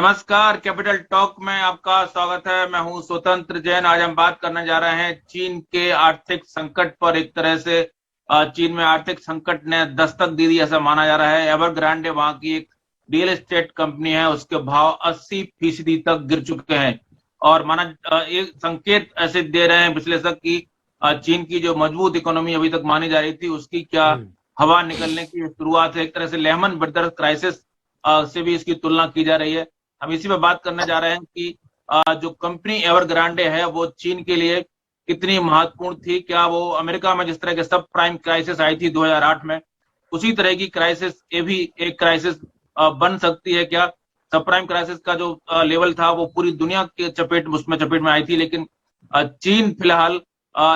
नमस्कार, capital talk में आपका स्वागत है। मैं हूं स्वतंत्र जैन। आज हम बात करने जा रहे हैं चीन के आर्थिक संकट पर। एक तरह से चीन में आर्थिक संकट ने दस्तक दे दी ऐसा माना जा रहा है। एवरग्रांडे वहां की एक रियल एस्टेट कंपनी है, उसके भाव 80% तक गिर चुके हैं और माना एक संकेत ऐसे दे रहे हैं विश्लेषक की चीन की जो मजबूत इकोनॉमी अभी तक मानी जा रही थी उसकी क्या हवा निकलने की शुरुआत है। एक तरह से लेहमन ब्रदर्स क्राइसिस से भी इसकी तुलना की जा रही है। हम इसी पे बात करने जा रहे हैं कि जो कंपनी एवरग्रांडे है वो चीन के लिए कितनी महत्वपूर्ण थी। क्या वो अमेरिका में जिस तरह के सब प्राइम क्राइसिस आई थी 2008 में, उसी तरह की क्राइसिस ये भी एक क्राइसिस बन सकती है क्या? सब प्राइम क्राइसिस का जो लेवल था वो पूरी दुनिया के चपेट में आई थी, लेकिन चीन फिलहाल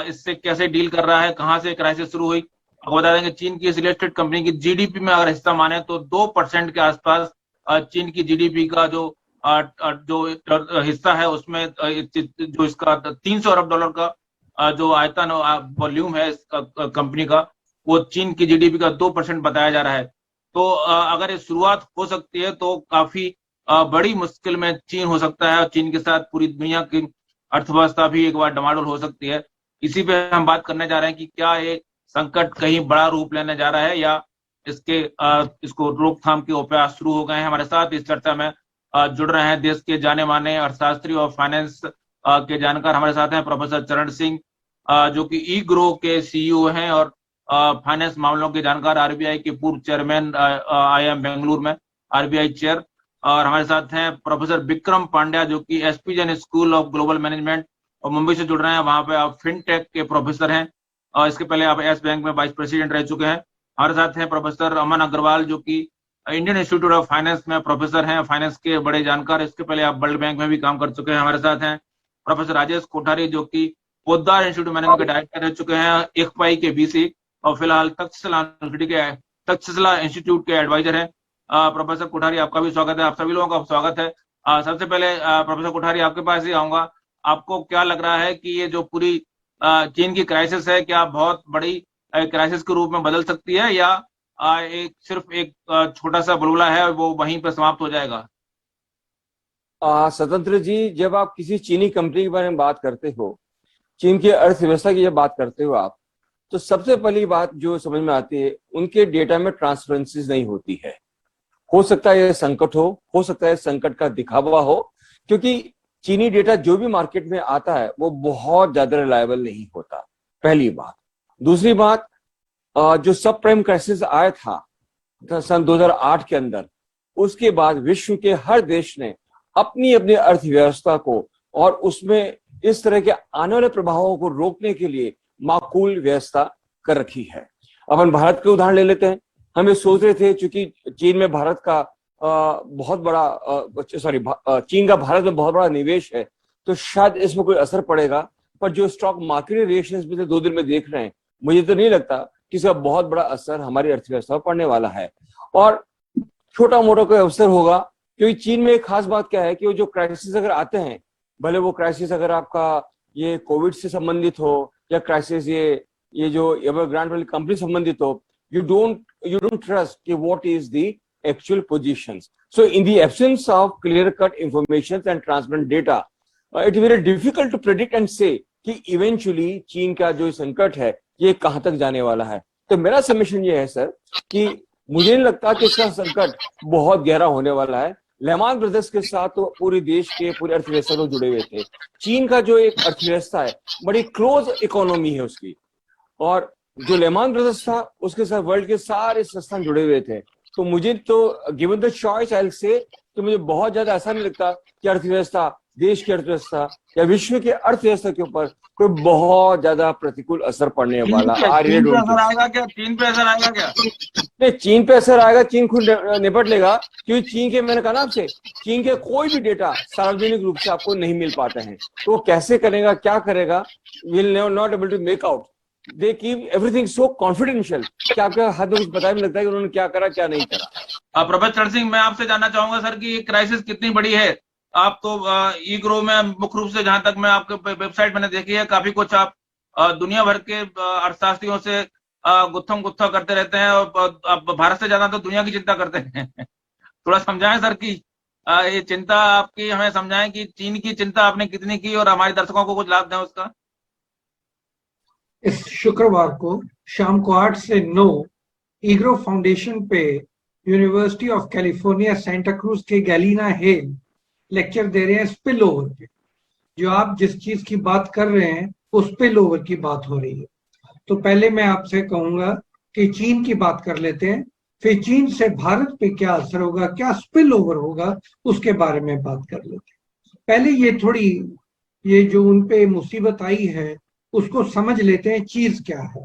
इससे कैसे डील कर रहा है, कहां से क्राइसिस शुरू हुई। आपको बता देंगे चीन की रियल एस्टेट कंपनी की जीडीपी में अगर हिस्सा माने तो 2% के आसपास चीन की जीडीपी का जो हिस्सा है उसमें जो इसका $300 अरब का जो आयतन वॉल्यूम है इसका कंपनी का, वो चीन की जीडीपी का 2% बताया जा रहा है। तो अगर ये शुरुआत हो सकती है तो काफी बड़ी मुश्किल में चीन हो सकता है और चीन के साथ पूरी दुनिया की अर्थव्यवस्था भी एक बार डमाडोल हो सकती है। इसी पे हम बात करने जा रहे हैं कि क्या ये संकट कहीं बड़ा रूप लेने जा रहा है या इसको रोकथाम के उपाय शुरू हो गए हैं। हमारे साथ इस चर्चा में जुड़ रहे हैं देश के जाने माने अर्थशास्त्री और फाइनेंस के जानकार। हमारे साथ हैं प्रोफेसर चरण सिंह जो कि ई ग्रो के सीईओ हैं और फाइनेंस मामलों के जानकार, आरबीआई के पूर्व चेयरमैन, आईआईएम बेंगलुरु में आरबीआई चेयर। और हमारे साथ हैं प्रोफेसर विक्रम पांड्या जो कि SP Jain school of global management और मुंबई से जुड़ रहे हैं। वहां पे आप फिनटेक के प्रोफेसर हैं और इसके पहले आप एस बैंक में वाइस प्रेसिडेंट रह चुके हैं। हमारे साथ हैं प्रोफेसर अमन अग्रवाल जो कि इंडियन इंस्टीट्यूट ऑफ फाइनेंस में प्रोफेसर हैं, फाइनेंस के बड़े जानकार। इसके पहले आप वर्ल्ड बैंक में भी काम कर चुके हैं। हमारे साथ हैं प्रोफेसर राजेश कोठारी जो कि पोद्दार इंस्टीट्यूट मैनेजमेंट के डायरेक्टर रह चुके हैं, इक्फाई के वीसी और फिलहाल तक्षशिला इंस्टीट्यूट के एडवाइजर हैं। प्रोफेसर कोठारी आपका भी स्वागत है। आप सभी लोगों का स्वागत है। सबसे पहले प्रोफेसर कोठारी आपके पास ही आऊंगा। आपको क्या लग रहा है कि ये जो पूरी चीन की क्राइसिस है क्या बहुत बड़ी क्राइसिस के रूप में बदल सकती है या सिर्फ एक छोटा सा बुलबुला है वो वहीं पर समाप्त हो जाएगा? स्वतंत्र जी, जब आप किसी चीनी कंपनी के बारे में बात करते हो, चीन की अर्थव्यवस्था की जब बात करते हो आप, तो सबसे पहली बात जो समझ में आती है उनके डेटा में ट्रांसपेरेंसी नहीं होती है। हो सकता है यह संकट हो सकता है संकट का दिखावा हो, क्योंकि चीनी डेटा जो भी मार्केट में आता है वो बहुत ज्यादा रिलायबल नहीं होता, पहली बात। दूसरी बात, जो सब प्राइम क्राइसिस आया था सन 2008 के अंदर, उसके बाद विश्व के हर देश ने अपनी अपनी अर्थव्यवस्था को और उसमें इस तरह के आने वाले प्रभावों को रोकने के लिए माकूल व्यवस्था कर रखी है। अपन भारत के उदाहरण ले लेते हैं। हम ये सोच रहे थे चूंकि चीन में भारत का बहुत बड़ा चीन का भारत में बहुत बड़ा निवेश है तो शायद इसमें कोई असर पड़ेगा, पर जो स्टॉक मार्केट रिएक्शंस पिछले 2 दिन में देख रहे हैं, मुझे तो नहीं लगता कि इसका बहुत बड़ा असर हमारी अर्थव्यवस्था पर पड़ने वाला है और छोटा मोटा कोई अवसर होगा। क्योंकि चीन में एक खास बात क्या है कि वो जो क्राइसिस अगर आते हैं, भले वो क्राइसिस अगर आपका ये कोविड से संबंधित हो या क्राइसिस ये जो एवरग्रांडे वाली कंपनी संबंधित हो, you don't trust कि what is the actual positions. So in the absence of clear-cut information and transparent data, it is very difficult to predict and say कि eventually चीन का जो संकट है ये कहां तक जाने वाला है। तो मेरा सबमिशन ये है सर कि मुझे नहीं लगता कि इसका संकट बहुत गहरा होने वाला है। लेहमान ब्रदर्स के साथ तो पूरे देश के पूरी अर्थव्यवस्था तो जुड़े हुए थे। चीन का जो एक अर्थव्यवस्था है बड़ी क्लोज इकोनॉमी है उसकी, और जो लेहमान ब्रदर्स था उसके साथ वर्ल्ड के सारे संस्थान जुड़े हुए थे। तो मुझे तो given the choice I will say तो मुझे बहुत ज्यादा ऐसा नहीं लगता कि अर्थव्यवस्था, देश की अर्थव्यवस्था या विश्व की अर्थव्यवस्था के ऊपर कोई बहुत ज्यादा प्रतिकूल असर पड़ने वाला। चीन पे असर आएगा क्या? चीन पे असर आएगा क्या? नहीं, चीन पे असर आएगा, चीन खुद निपट लेगा। क्योंकि चीन के, मैंने कहा ना आपसे, चीन के कोई भी डेटा सार्वजनिक रूप से आपको नहीं मिल पाते हैं, तो वो कैसे करेगा, क्या करेगा, will not able to make out. They keep everything so confidential कि आपको हद कुछ पता भी लगता है कि उन्होंने क्या करा क्या नहीं करा। प्रोफेसर चरण सिंह, मैं आपसे जानना चाहूंगा सर कि ये क्राइसिस कितनी बड़ी है। आप तो ई ग्रो में मुख्य रूप से, जहां तक मैं आपके वेबसाइट मैंने देखी है, काफी कुछ आप दुनिया भर के अर्थशास्त्रियों से गुत्थम गुत्था करते रहते हैं और आप भारत से ज्यादा तो दुनिया की चिंता करते हैं। थोड़ा समझाएं सर कि ये चिंता आपकी हमें समझाएं कि चीन की चिंता आपने कितनी की और हमारे दर्शकों को कुछ लाभ दें उसका। इस शुक्रवार को शाम को 8 से 9 ईग्रो फाउंडेशन पे university of California Santa cruise के गैलीना हेल लेक्चर दे रहे हैं स्पिल ओवर पे। जो आप जिस चीज की बात कर रहे हैं उस स्पिल ओवर की बात हो रही है। तो पहले मैं आपसे कहूंगा कि चीन की बात कर लेते हैं, फिर चीन से भारत पे क्या असर होगा, क्या स्पिल ओवर होगा, उसके बारे में बात कर लेते हैं। पहले ये जो उन पे मुसीबत आई है उसको समझ लेते हैं चीज क्या है,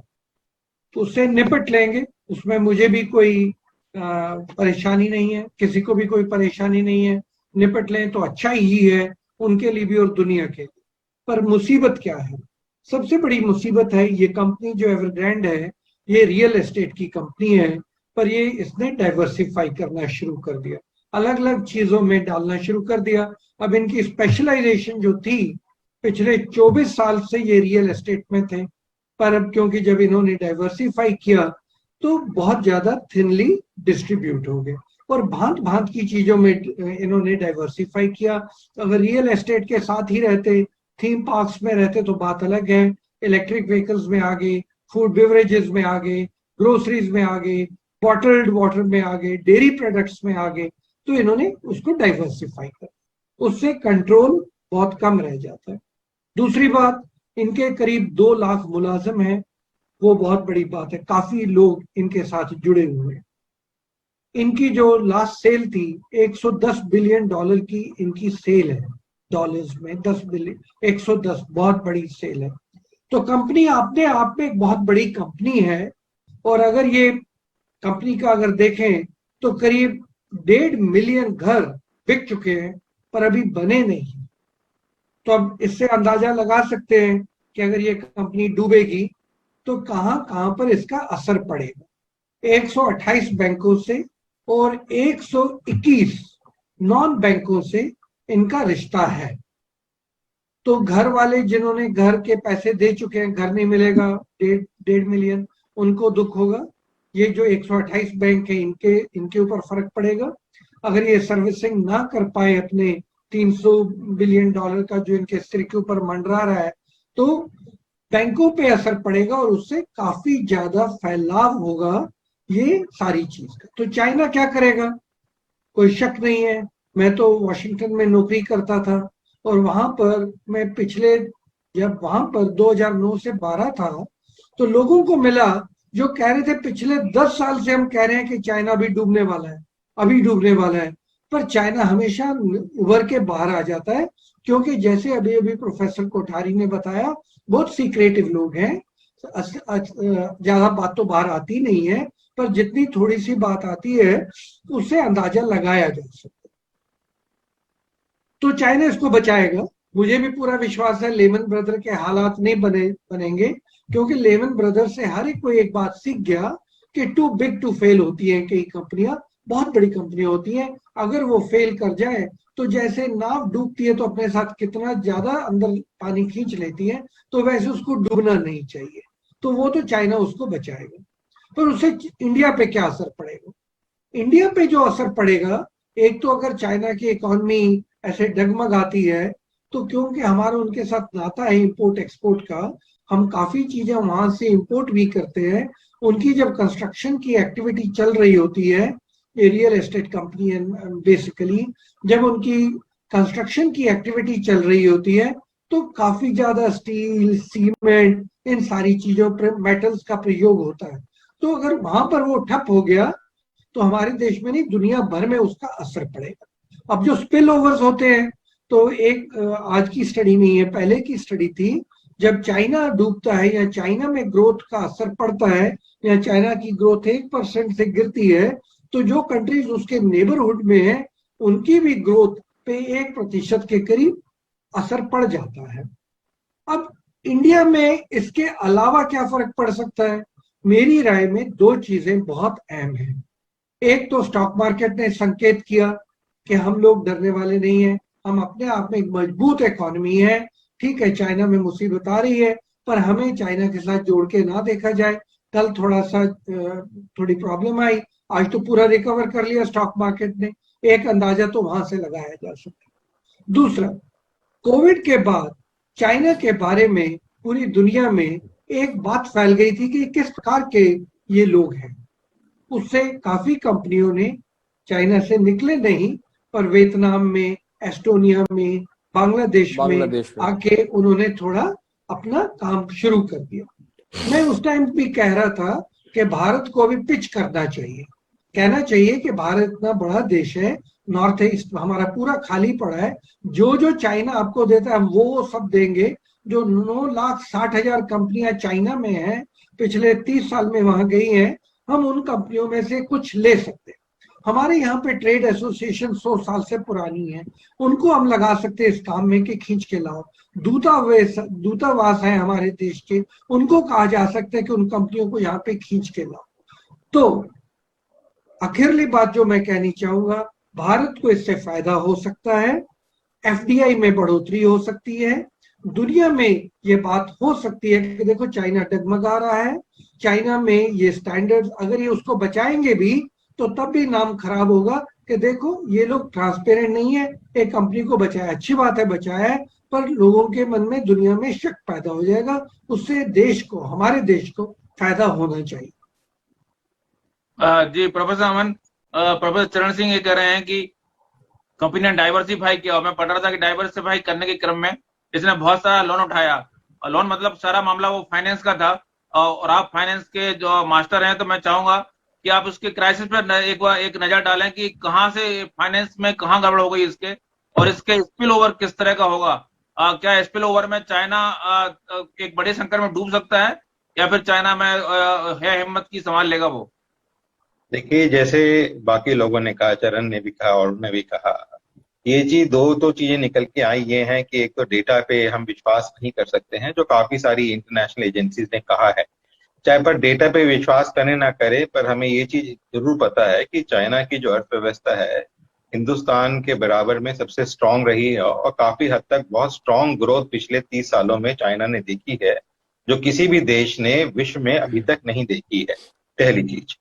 तो उससे निपट लेंगे। उसमें मुझे भी कोई परेशानी नहीं है, किसी को भी कोई परेशानी नहीं है। निपट लें तो अच्छा ही है उनके लिए भी और दुनिया के लिए। पर मुसीबत क्या है? सबसे बड़ी मुसीबत है ये कंपनी जो एवरग्रैंड है, ये रियल एस्टेट की कंपनी है, पर ये इसने डाइवर्सिफाई करना शुरू कर दिया, अलग अलग चीजों में डालना शुरू कर दिया। अब इनकी स्पेशलाइजेशन जो थी, पिछले 24 साल से ये रियल एस्टेट में थे, पर अब क्योंकि जब इन्होंने डाइवर्सिफाई किया तो बहुत ज्यादा थिनली डिस्ट्रीब्यूट हो गए और भांत भांत की चीजों में इन्होंने डाइवर्सिफाई किया। अगर रियल एस्टेट के साथ ही रहते, थीम पार्क्स में रहते तो बात अलग है, इलेक्ट्रिक व्हीकल्स में आ गए, फूड बेवरेजेस में आ गए, ग्रोसरीज में आ गए, बॉटल्ड वाटर में आ गए, डेयरी प्रोडक्ट्स में आ गए, तो इन्होंने उसको डाइवर्सिफाई कर, उससे कंट्रोल बहुत कम रह जाता है। दूसरी बात, इनके करीब 2 लाख मुलाजिम हैं, वो बहुत बड़ी बात है, काफी लोग इनके साथ जुड़े हुए हैं। इनकी जो लास्ट सेल थी 110 बिलियन डॉलर की इनकी सेल है, डॉलर्स में 10 बिलियन, 110 बहुत बड़ी सेल है। तो कंपनी अपने आप में एक बहुत बड़ी कंपनी है। और अगर ये कंपनी का अगर देखें तो करीब 1.5 मिलियन घर बिक चुके हैं पर अभी बने नहीं। तो अब इससे अंदाजा लगा सकते हैं कि अगर ये कंपनी डूबेगी तो कहां कहां पर इसका असर पड़ेगा। 128 बैंकों से और 121 नॉन बैंकों से इनका रिश्ता है। तो घर वाले जिन्होंने घर के पैसे दे चुके हैं, घर नहीं मिलेगा, 1.5 मिलियन, उनको दुख होगा। ये जो 128 बैंक है इनके ऊपर फर्क पड़ेगा। अगर ये सर्विसिंग ना कर पाए अपने 300 बिलियन डॉलर का जो इनके सिर के ऊपर मंडरा रहा है, तो बैंकों पे असर पड़ेगा और उससे काफी ज्यादा फैलाव होगा ये सारी चीज का। तो चाइना क्या करेगा, कोई शक नहीं है। मैं तो वॉशिंगटन में नौकरी करता था और वहां पर मैं जब वहां पर 2009 से 12 था तो लोगों को मिला जो कह रहे थे पिछले 10 साल से हम कह रहे हैं कि चाइना अभी डूबने वाला है, अभी डूबने वाला है, पर चाइना हमेशा उभर के बाहर आ जाता है। क्योंकि जैसे अभी अभी प्रोफेसर कोठारी ने बताया, बहुत सीक्रेटिव लोग हैं, ज्यादा बात तो बाहर आती नहीं है, पर जितनी थोड़ी सी बात आती है उससे अंदाजा लगाया जा सकता है। तो चाइना इसको बचाएगा, मुझे भी पूरा विश्वास है। लेमन ब्रदर के हालात नहीं बनेंगे, क्योंकि लेमन ब्रदर से हर एक को एक बात सीख गया कि टू बिग टू फेल होती है कई कंपनियां, बहुत बड़ी कंपनियां होती हैं। अगर वो फेल कर जाए तो जैसे नाव डूबती है तो अपने साथ कितना ज्यादा अंदर पानी खींच लेती है, तो वैसे उसको डूबना नहीं चाहिए। तो वो तो चाइना उसको बचाएगा। पर उससे इंडिया पे क्या असर पड़ेगा? इंडिया पे जो असर पड़ेगा, एक तो अगर चाइना की इकोनॉमी ऐसे डगमगाती है तो क्योंकि हमारा उनके साथ नाता है इंपोर्ट एक्सपोर्ट का, हम काफी चीजें वहां से इंपोर्ट भी करते हैं। उनकी जब कंस्ट्रक्शन की एक्टिविटी चल रही होती है, ये रियल एस्टेट कंपनी है बेसिकली, जब उनकी कंस्ट्रक्शन की एक्टिविटी चल रही होती है तो काफी ज्यादा स्टील, सीमेंट, इन सारी चीजों पर मेटल्स का प्रयोग होता है। तो अगर वहां पर वो ठप हो गया तो हमारे देश में नहीं, दुनिया भर में उसका असर पड़ेगा। अब जो स्पिल ओवर्स होते हैं, तो एक आज की स्टडी नहीं है, पहले की स्टडी थी, जब चाइना डूबता है या चाइना में ग्रोथ का असर पड़ता है या चाइना की ग्रोथ 1% से गिरती है, तो जो कंट्रीज उसके नेबरहुड में है उनकी भी ग्रोथ पे 1% के करीब असर पड़ जाता है। अब इंडिया में इसके अलावा क्या फर्क पड़ सकता है? मेरी राय में 2 चीजें बहुत अहम हैं। एक तो स्टॉक मार्केट ने संकेत किया कि हम लोग डरने वाले नहीं हैं, हम अपने आप में एक मजबूत इकोनॉमी है। ठीक है, चाइना में मुसीबत आ रही है, पर हमें चाइना के साथ जोड़ के ना देखा जाए। कल थोड़ी प्रॉब्लम आई, आज तो पूरा रिकवर कर लिया स्टॉक मार्केट ने। एक अंदाजा तो वहां से लगाया जा सकता है। दूसरा, कोविड के बाद चाइना के बारे में पूरी दुनिया में एक बात फैल गई थी कि किस प्रकार के ये लोग हैं। उससे काफी कंपनियों ने चाइना से निकले नहीं, पर वियतनाम में, एस्टोनिया में, बांग्लादेश में आके उन्होंने थोड़ा अपना काम शुरू कर दिया। मैं उस टाइम भी कह रहा था कि भारत को अभी पिच करना चाहिए, कहना चाहिए कि भारत इतना बड़ा देश है, नॉर्थ ईस्ट हमारा पूरा खाली पड़ा है, जो जो चाइना आपको देता है हम वो सब देंगे। जो 9,60,000 कंपनियां चाइना में हैं, पिछले 30 साल में वहां गई हैं, हम उन कंपनियों में से कुछ ले सकते हैं। हमारे यहाँ पे ट्रेड एसोसिएशन 100 साल से पुरानी है, उनको हम लगा सकते हैं इस काम में कि खींच के लाओ। दूतावास है हमारे देश के, उनको कहा जा सकता है कि उन कंपनियों को यहाँ पे खींच के लाओ। तो आखिरली बात जो मैं कहनी चाहूंगा, भारत को इससे फायदा हो सकता है, एफडीआई में बढ़ोतरी हो सकती है, दुनिया में ये बात हो सकती है कि देखो चाइना डगमगा रहा है, चाइना में ये स्टैंडर्ड्स अगर ये उसको बचाएंगे भी तो तब भी नाम खराब होगा कि देखो ये लोग ट्रांसपेरेंट नहीं है, एक कंपनी को बचाया, अच्छी बात है बचाया है, पर लोगों के मन में दुनिया में शक पैदा हो जाएगा, उससे देश को, हमारे देश को फायदा होना चाहिए। जी प्रोफेसर अमन, प्रोफेसर चरण सिंह ये कह रहे हैं कि कंपनी ने डाइवर्सिफाई किया, और मैं पढ़ रहा था कि डाइवर्सिफाई करने के क्रम में इसने बहुत सारा लोन उठाया, और लोन मतलब सारा मामला वो फाइनेंस का था, और आप फाइनेंस के जो मास्टर हैं, तो मैं चाहूंगा कि आप उसके क्राइसिस पर एक बार एक नजर डालें कि कहां से फाइनेंस में कहां गड़बड़ हो गई इसके, और इसके स्पिल ओवर किस तरह का होगा। क्या स्पिल ओवर में चाइना एक बड़े संकट में डूब सकता है, या फिर चाइना में है हिम्मत की संभाल लेगा वो? देखिए, जैसे बाकी लोगों ने कहा, चरण ने भी कहा और उन्होंने भी कहा, ये चीज दो तो चीजें निकल के आई ये हैं कि एक तो डेटा पे हम विश्वास नहीं कर सकते हैं, जो काफी सारी इंटरनेशनल एजेंसीज ने कहा है। चाहे पर डेटा पे विश्वास करें ना करें, पर हमें ये चीज जरूर पता है कि चाइना की जो अर्थव्यवस्था है हिंदुस्तान के बराबर में सबसे स्ट्रांग रही है, और काफी हद तक बहुत स्ट्रांग ग्रोथ पिछले 30 सालों में चाइना ने देखी है, जो किसी भी देश ने विश्व में अभी तक नहीं देखी है। पहली चीज।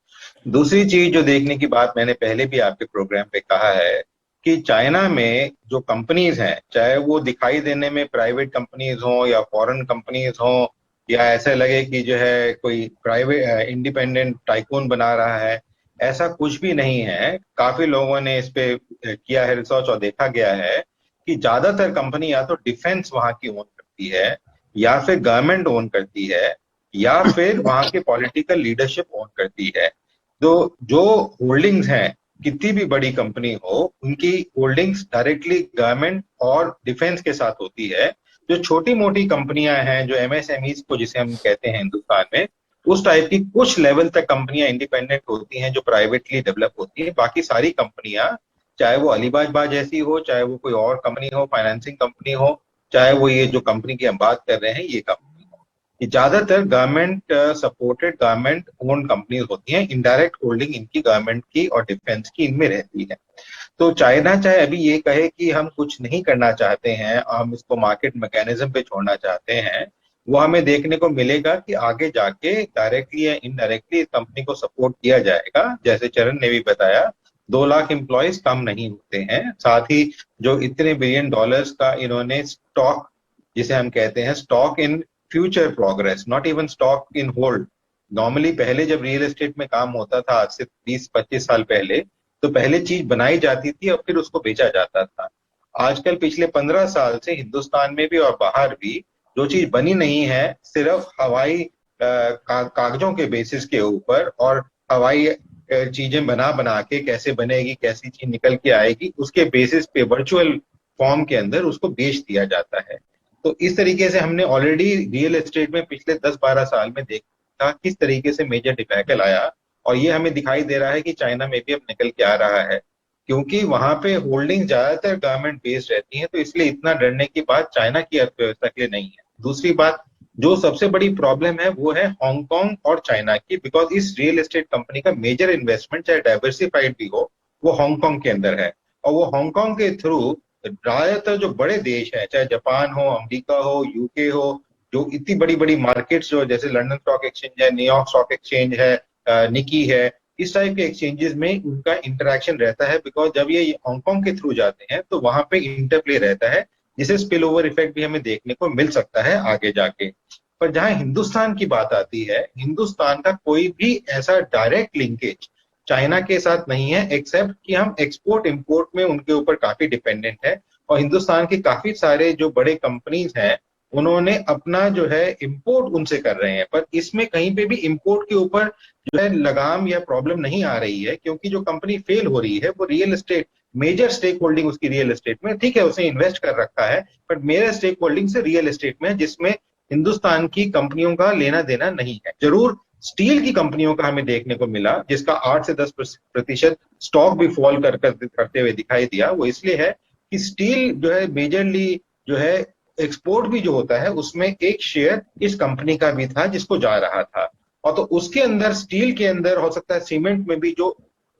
दूसरी चीज जो देखने की बात मैंने पहले भी आपके प्रोग्राम पे कहा है कि चाइना में जो कंपनीज हैं, चाहे वो दिखाई देने में प्राइवेट कंपनीज हो या फॉरेन कंपनीज हो, या ऐसा लगे कि जो है कोई प्राइवेट इंडिपेंडेंट टाइकून बना रहा है, ऐसा कुछ भी नहीं है। काफी लोगों ने इस पे किया है रिसर्च, और देखा गया है कि ज्यादातर कंपनी या तो डिफेंस वहां की ओन करती है, या फिर गवर्नमेंट ओन करती है, या फिर वहां के पॉलिटिकल लीडरशिप ओन करती है। तो जो होल्डिंग्स हैं, कितनी भी बड़ी कंपनी हो, उनकी होल्डिंग्स डायरेक्टली गवर्नमेंट और डिफेंस के साथ होती है। जो छोटी मोटी कंपनियां हैं, जो एमएसएमईज को जिसे हम कहते हैं हिंदुस्तान में, उस टाइप की कुछ लेवल तक कंपनियां इंडिपेंडेंट होती हैं जो प्राइवेटली डेवलप होती हैं। बाकी सारी कंपनियां, चाहे वो अलीबाबा जैसी हो, चाहे वो कोई और कंपनी हो, फाइनेंसिंग कंपनी हो, चाहे वो ये जो कंपनी की हम बात कर रहे हैं ये कंपनी, ये ज्यादातर government supported, government own companies होती हैं। इनडायरेक्ट होल्डिंग इनकी गवर्नमेंट की और डिफेंस की इनमें रहती है। तो चाइना चाहे अभी ये कहे कि हम कुछ नहीं करना चाहते हैं, हम इसको मार्केट मैकेनिज्म पे छोड़ना चाहते हैं, वो हमें देखने को मिलेगा कि आगे जाके डायरेक्टली या इनडायरेक्टली इस कंपनी को सपोर्ट किया जाएगा। जैसे चरण ने भी बताया, 2 लाख एम्प्लॉयज कम नहीं होते हैं। साथ ही जो इतने बिलियन डॉलर्स का इन्होंने स्टॉक, जिसे हम कहते हैं stock in future progress, not even stock in hold. Normally पहले जब रियल एस्टेट में काम होता था, आज से 20-25 साल पहले, तो पहले चीज बनाई जाती थी और फिर उसको बेचा जाता था। आजकल पिछले 15 साल से हिंदुस्तान में भी और बाहर भी जो चीज बनी नहीं है, सिर्फ हवाई कागजों के बेसिस के ऊपर, और हवाई चीजें बना बना के कैसे बनेगी, कैसी चीज निकल के आएगी, उसके बेसिस पे वर्चुअल फॉर्म के अंदर उसको बेच दिया जाता है। तो इस तरीके से हमने ऑलरेडी रियल एस्टेट में पिछले 10-12 साल में देखा किस तरीके से मेजर डिफैकल आया, और ये हमें दिखाई दे रहा है कि चाइना में भी अब निकल के आ रहा है, क्योंकि वहां पे होल्डिंग ज्यादातर गवर्नमेंट बेस्ड रहती है। तो इसलिए इतना डरने की बात चाइना की अर्थव्यवस्था के लिए नहीं है। दूसरी बात, जो सबसे बड़ी प्रॉब्लम है वो है हांगकांग और चाइना की, बिकॉज इस रियल एस्टेट कंपनी का मेजर इन्वेस्टमेंट चाहे डाइवर्सिफाइड भी हो, वो हांगकांग के अंदर है, और वो हांगकांग के थ्रू ज्यादातर जो बड़े देश हैं, चाहे जापान हो, अमेरिका हो, यूके हो, जो इतनी बड़ी बड़ी मार्केट्स जो जैसे लंदन स्टॉक एक्सचेंज है, न्यूयॉर्क स्टॉक एक्सचेंज है, निकी है, इस टाइप के एक्सचेंजेस में उनका इंटरेक्शन रहता है, बिकॉज जब ये हांगकांग के थ्रू जाते हैं तो वहां पे इंटरप्ले रहता है, जिसे स्पिल ओवर इफेक्ट भी हमें देखने को मिल सकता है आगे जाके। पर जहां हिंदुस्तान की बात आती है, हिंदुस्तान का कोई भी ऐसा डायरेक्ट लिंकेज चाइना के साथ नहीं है, एक्सेप्ट कि हम एक्सपोर्ट इंपोर्ट में उनके ऊपर काफी डिपेंडेंट है। और हिंदुस्तान के काफी सारे जो बड़े कंपनीज हैं उन्होंने अपना जो है इंपोर्ट उनसे कर रहे हैं, पर इसमें कहीं पे भी इंपोर्ट के ऊपर जो है लगाम या प्रॉब्लम नहीं आ रही है, क्योंकि जो कंपनी फेल हो रही है वो real estate, major stake holding उसकी रियल एस्टेट में, ठीक है उसने इन्वेस्ट कर रखा है, बट मेजर स्टेक होल्डिंग से रियल एस्टेट में, जिसमें हिंदुस्तान की कंपनियों का लेना देना नहीं है। जरूर स्टील की कंपनियों का हमें देखने को मिला, जिसका 8 से 10% स्टॉक भी फॉल करते हुए दिखाई दिया। वो इसलिए है कि स्टील जो है मेजरली जो है एक्सपोर्ट भी जो होता है उसमें एक शेयर इस कंपनी का भी था जिसको जा रहा था। और तो उसके अंदर स्टील के अंदर हो सकता है सीमेंट में भी जो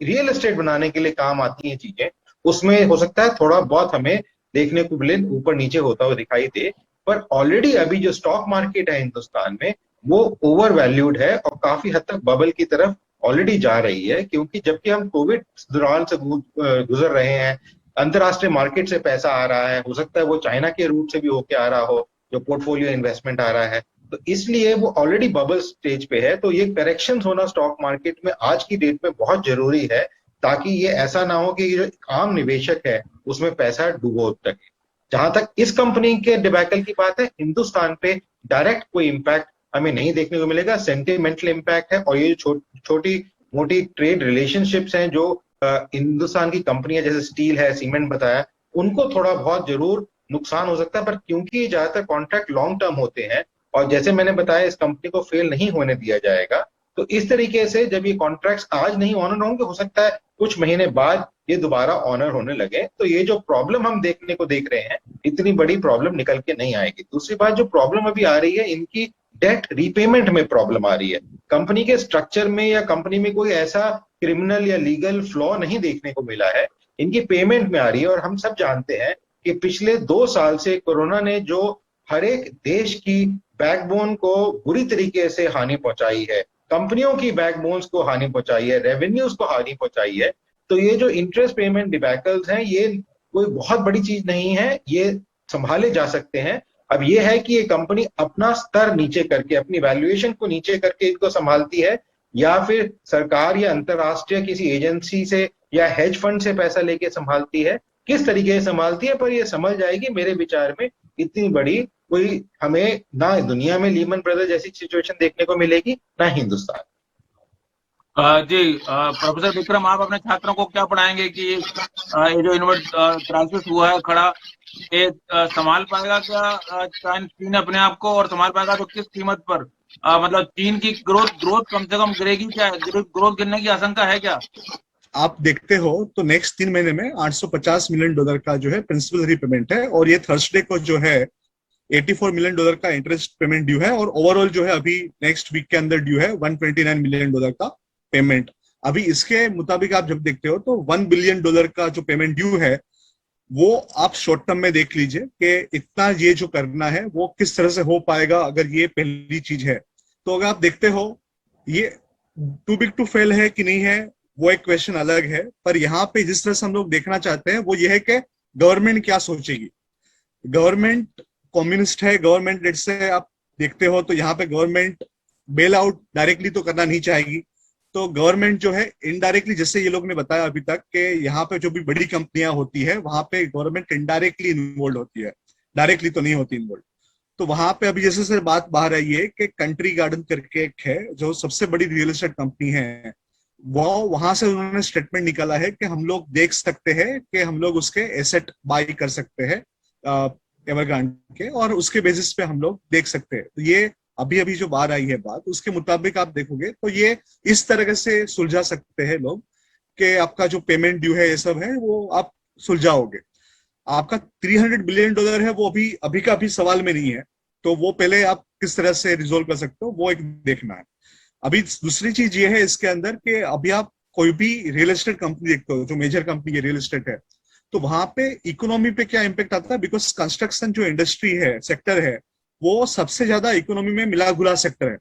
रियल एस्टेट बनाने के लिए काम आती हैं चीजें, उसमें हो सकता है थोड़ा बहुत हमें देखने को मिले ऊपर नीचे होता हुआ दिखाई दे। पर ऑलरेडी अभी जो स्टॉक मार्केट है हिंदुस्तान में वो ओवर वैल्यूड है और काफी हद तक बबल की तरफ ऑलरेडी जा रही है, क्योंकि जबकि हम कोविड दौरान से गुजर रहे हैं, अंतरराष्ट्रीय मार्केट से पैसा आ रहा है, हो सकता है वो चाइना के रूट से भी होके आ रहा हो, जो पोर्टफोलियो इन्वेस्टमेंट आ रहा है, तो इसलिए वो ऑलरेडी बबल स्टेज पे है। तो ये करेक्शन होना स्टॉक मार्केट में आज की डेट में बहुत जरूरी है, ताकि ये ऐसा ना हो कि जो आम निवेशक है उसमें पैसा डूबो सके। जहां तक इस कंपनी के डिबैकल की बात है, हिंदुस्तान पे डायरेक्ट कोई इम्पैक्ट हमें नहीं देखने को मिलेगा, सेंटिमेंटल इम्पैक्ट है। और ये छोटी मोटी ट्रेड रिलेशनशिप्स हैं जो हिंदुस्तान की कंपनियां जैसे स्टील है, सीमेंट बताया, उनको थोड़ा बहुत जरूर नुकसान हो सकता है, पर क्योंकि ज्यादातर कॉन्ट्रैक्ट लॉन्ग टर्म होते हैं और जैसे मैंने बताया इस कंपनी को फेल नहीं होने दिया जाएगा, तो इस तरीके से जब ये कॉन्ट्रैक्ट्स आज नहीं ऑनर होंगे, हो सकता है कुछ महीने बाद ये दोबारा ऑनर होने लगे। तो ये जो प्रॉब्लम हम देखने को देख रहे हैं, इतनी बड़ी प्रॉब्लम निकल के नहीं आएगी। दूसरी बात, जो प्रॉब्लम अभी आ रही है, इनकी डेट रीपेमेंट में प्रॉब्लम आ रही है। कंपनी के स्ट्रक्चर में या कंपनी में कोई ऐसा क्रिमिनल या लीगल फ्लॉ नहीं देखने को मिला है, इनकी पेमेंट में आ रही है। और हम सब जानते हैं कि पिछले 2 साल से कोरोना ने जो हर एक देश की बैकबोन को बुरी तरीके से हानि पहुंचाई है, कंपनियों की बैकबोन्स को हानि पहुंचाई है, रेवेन्यूज को हानि पहुंचाई है। तो ये जो इंटरेस्ट पेमेंट डिबैकल्स हैं, ये कोई बहुत बड़ी चीज नहीं है, ये संभाले जा सकते हैं। अब ये है कि ये कंपनी अपना स्तर नीचे करके, अपनी वैल्यूएशन को नीचे करके इनको संभालती है, या फिर सरकार या अंतरराष्ट्रीय किसी एजेंसी से या हेज फंड से पैसा लेके संभालती है, किस तरीके से संभालती है, पर ये समझ जाएगी मेरे विचार में। इतनी बड़ी कोई हमें ना दुनिया में लीमन ब्रदर्स जैसी सिचुएशन देखने को मिलेगी, ना हिंदुस्तान। जी प्रोफेसर विक्रम, आप अपने छात्रों को क्या पढ़ाएंगे कि ये जो क्राइसिस हुआ है खड़ा, ये संभाल पाएगा क्या चीन अपने आप को, और संभाल पाएगा तो किस कीमत पर? मतलब चीन की ग्रोथ कम से कम गिरेगी क्या? ग्रोथ गिरने की आशंका है क्या? आप देखते हो तो नेक्स्ट 3 महीने में $850 मिलियन का जो है प्रिंसिपल रीपेमेंट है, और ये थर्सडे को जो है $84 मिलियन का इंटरेस्ट पेमेंट ड्यू है, और ओवरऑल जो है अभी नेक्स्ट वीक के अंदर ड्यू है $129 मिलियन का पेमेंट। अभी इसके मुताबिक आप जब देखते हो तो $1 बिलियन का जो पेमेंट ड्यू है, वो आप शॉर्ट टर्म में देख लीजिए कि इतना ये जो करना है वो किस तरह से हो पाएगा, अगर ये पहली चीज है। तो अगर आप देखते हो ये टू बिग टू फेल है कि नहीं है, वो एक क्वेश्चन अलग है। पर यहाँ पे जिस तरह से हम लोग देखना चाहते हैं वो ये है कि गवर्नमेंट क्या सोचेगी। गवर्नमेंट कम्युनिस्ट है, गवर्नमेंट लेट से आप देखते हो तो यहाँ पे गवर्नमेंट बेल आउट डायरेक्टली तो करना नहीं चाहेगी, तो गवर्नमेंट जो है इनडायरेक्टली, जैसे ये लोग ने बताया अभी तक कि यहाँ पे जो भी बड़ी कंपनियां होती है वहां पे गवर्नमेंट इनडायरेक्टली इन्वॉल्व होती है, डायरेक्टली तो नहीं होती इन्वॉल्व। तो वहां पे अभी जैसे से बात बाहर आई है कि कंट्री गार्डन करके एक है जो सबसे बड़ी रियल एस्टेट कंपनी है, वो वहां से उन्होंने स्टेटमेंट निकाला है कि हम लोग देख सकते हैं कि हम लोग उसके एसेट बाई कर सकते हैं एवरग्रांड के, और उसके बेसिस पे हम लोग देख सकते हैं। तो ये अभी जो बाहर आई है बात, उसके मुताबिक आप देखोगे तो ये इस तरह से सुलझा सकते हैं लोग कि आपका जो पेमेंट ड्यू है ये सब है वो आप सुलझाओगे। आपका $300 बिलियन है, वो अभी का सवाल में नहीं है, तो वो पहले आप किस तरह से रिजोल्व कर सकते हो वो एक देखना है। अभी दूसरी चीज ये है इसके अंदर कि अभी आप कोई भी रियल एस्टेट कंपनी देखते हो जो मेजर कंपनी है रियल एस्टेट है, तो वहां पे इकोनॉमी पे क्या इम्पेक्ट आता है, बिकॉज कंस्ट्रक्शन जो इंडस्ट्री है, सेक्टर है, वो सबसे ज्यादा इकोनॉमी में मिला घुला सेक्टर है,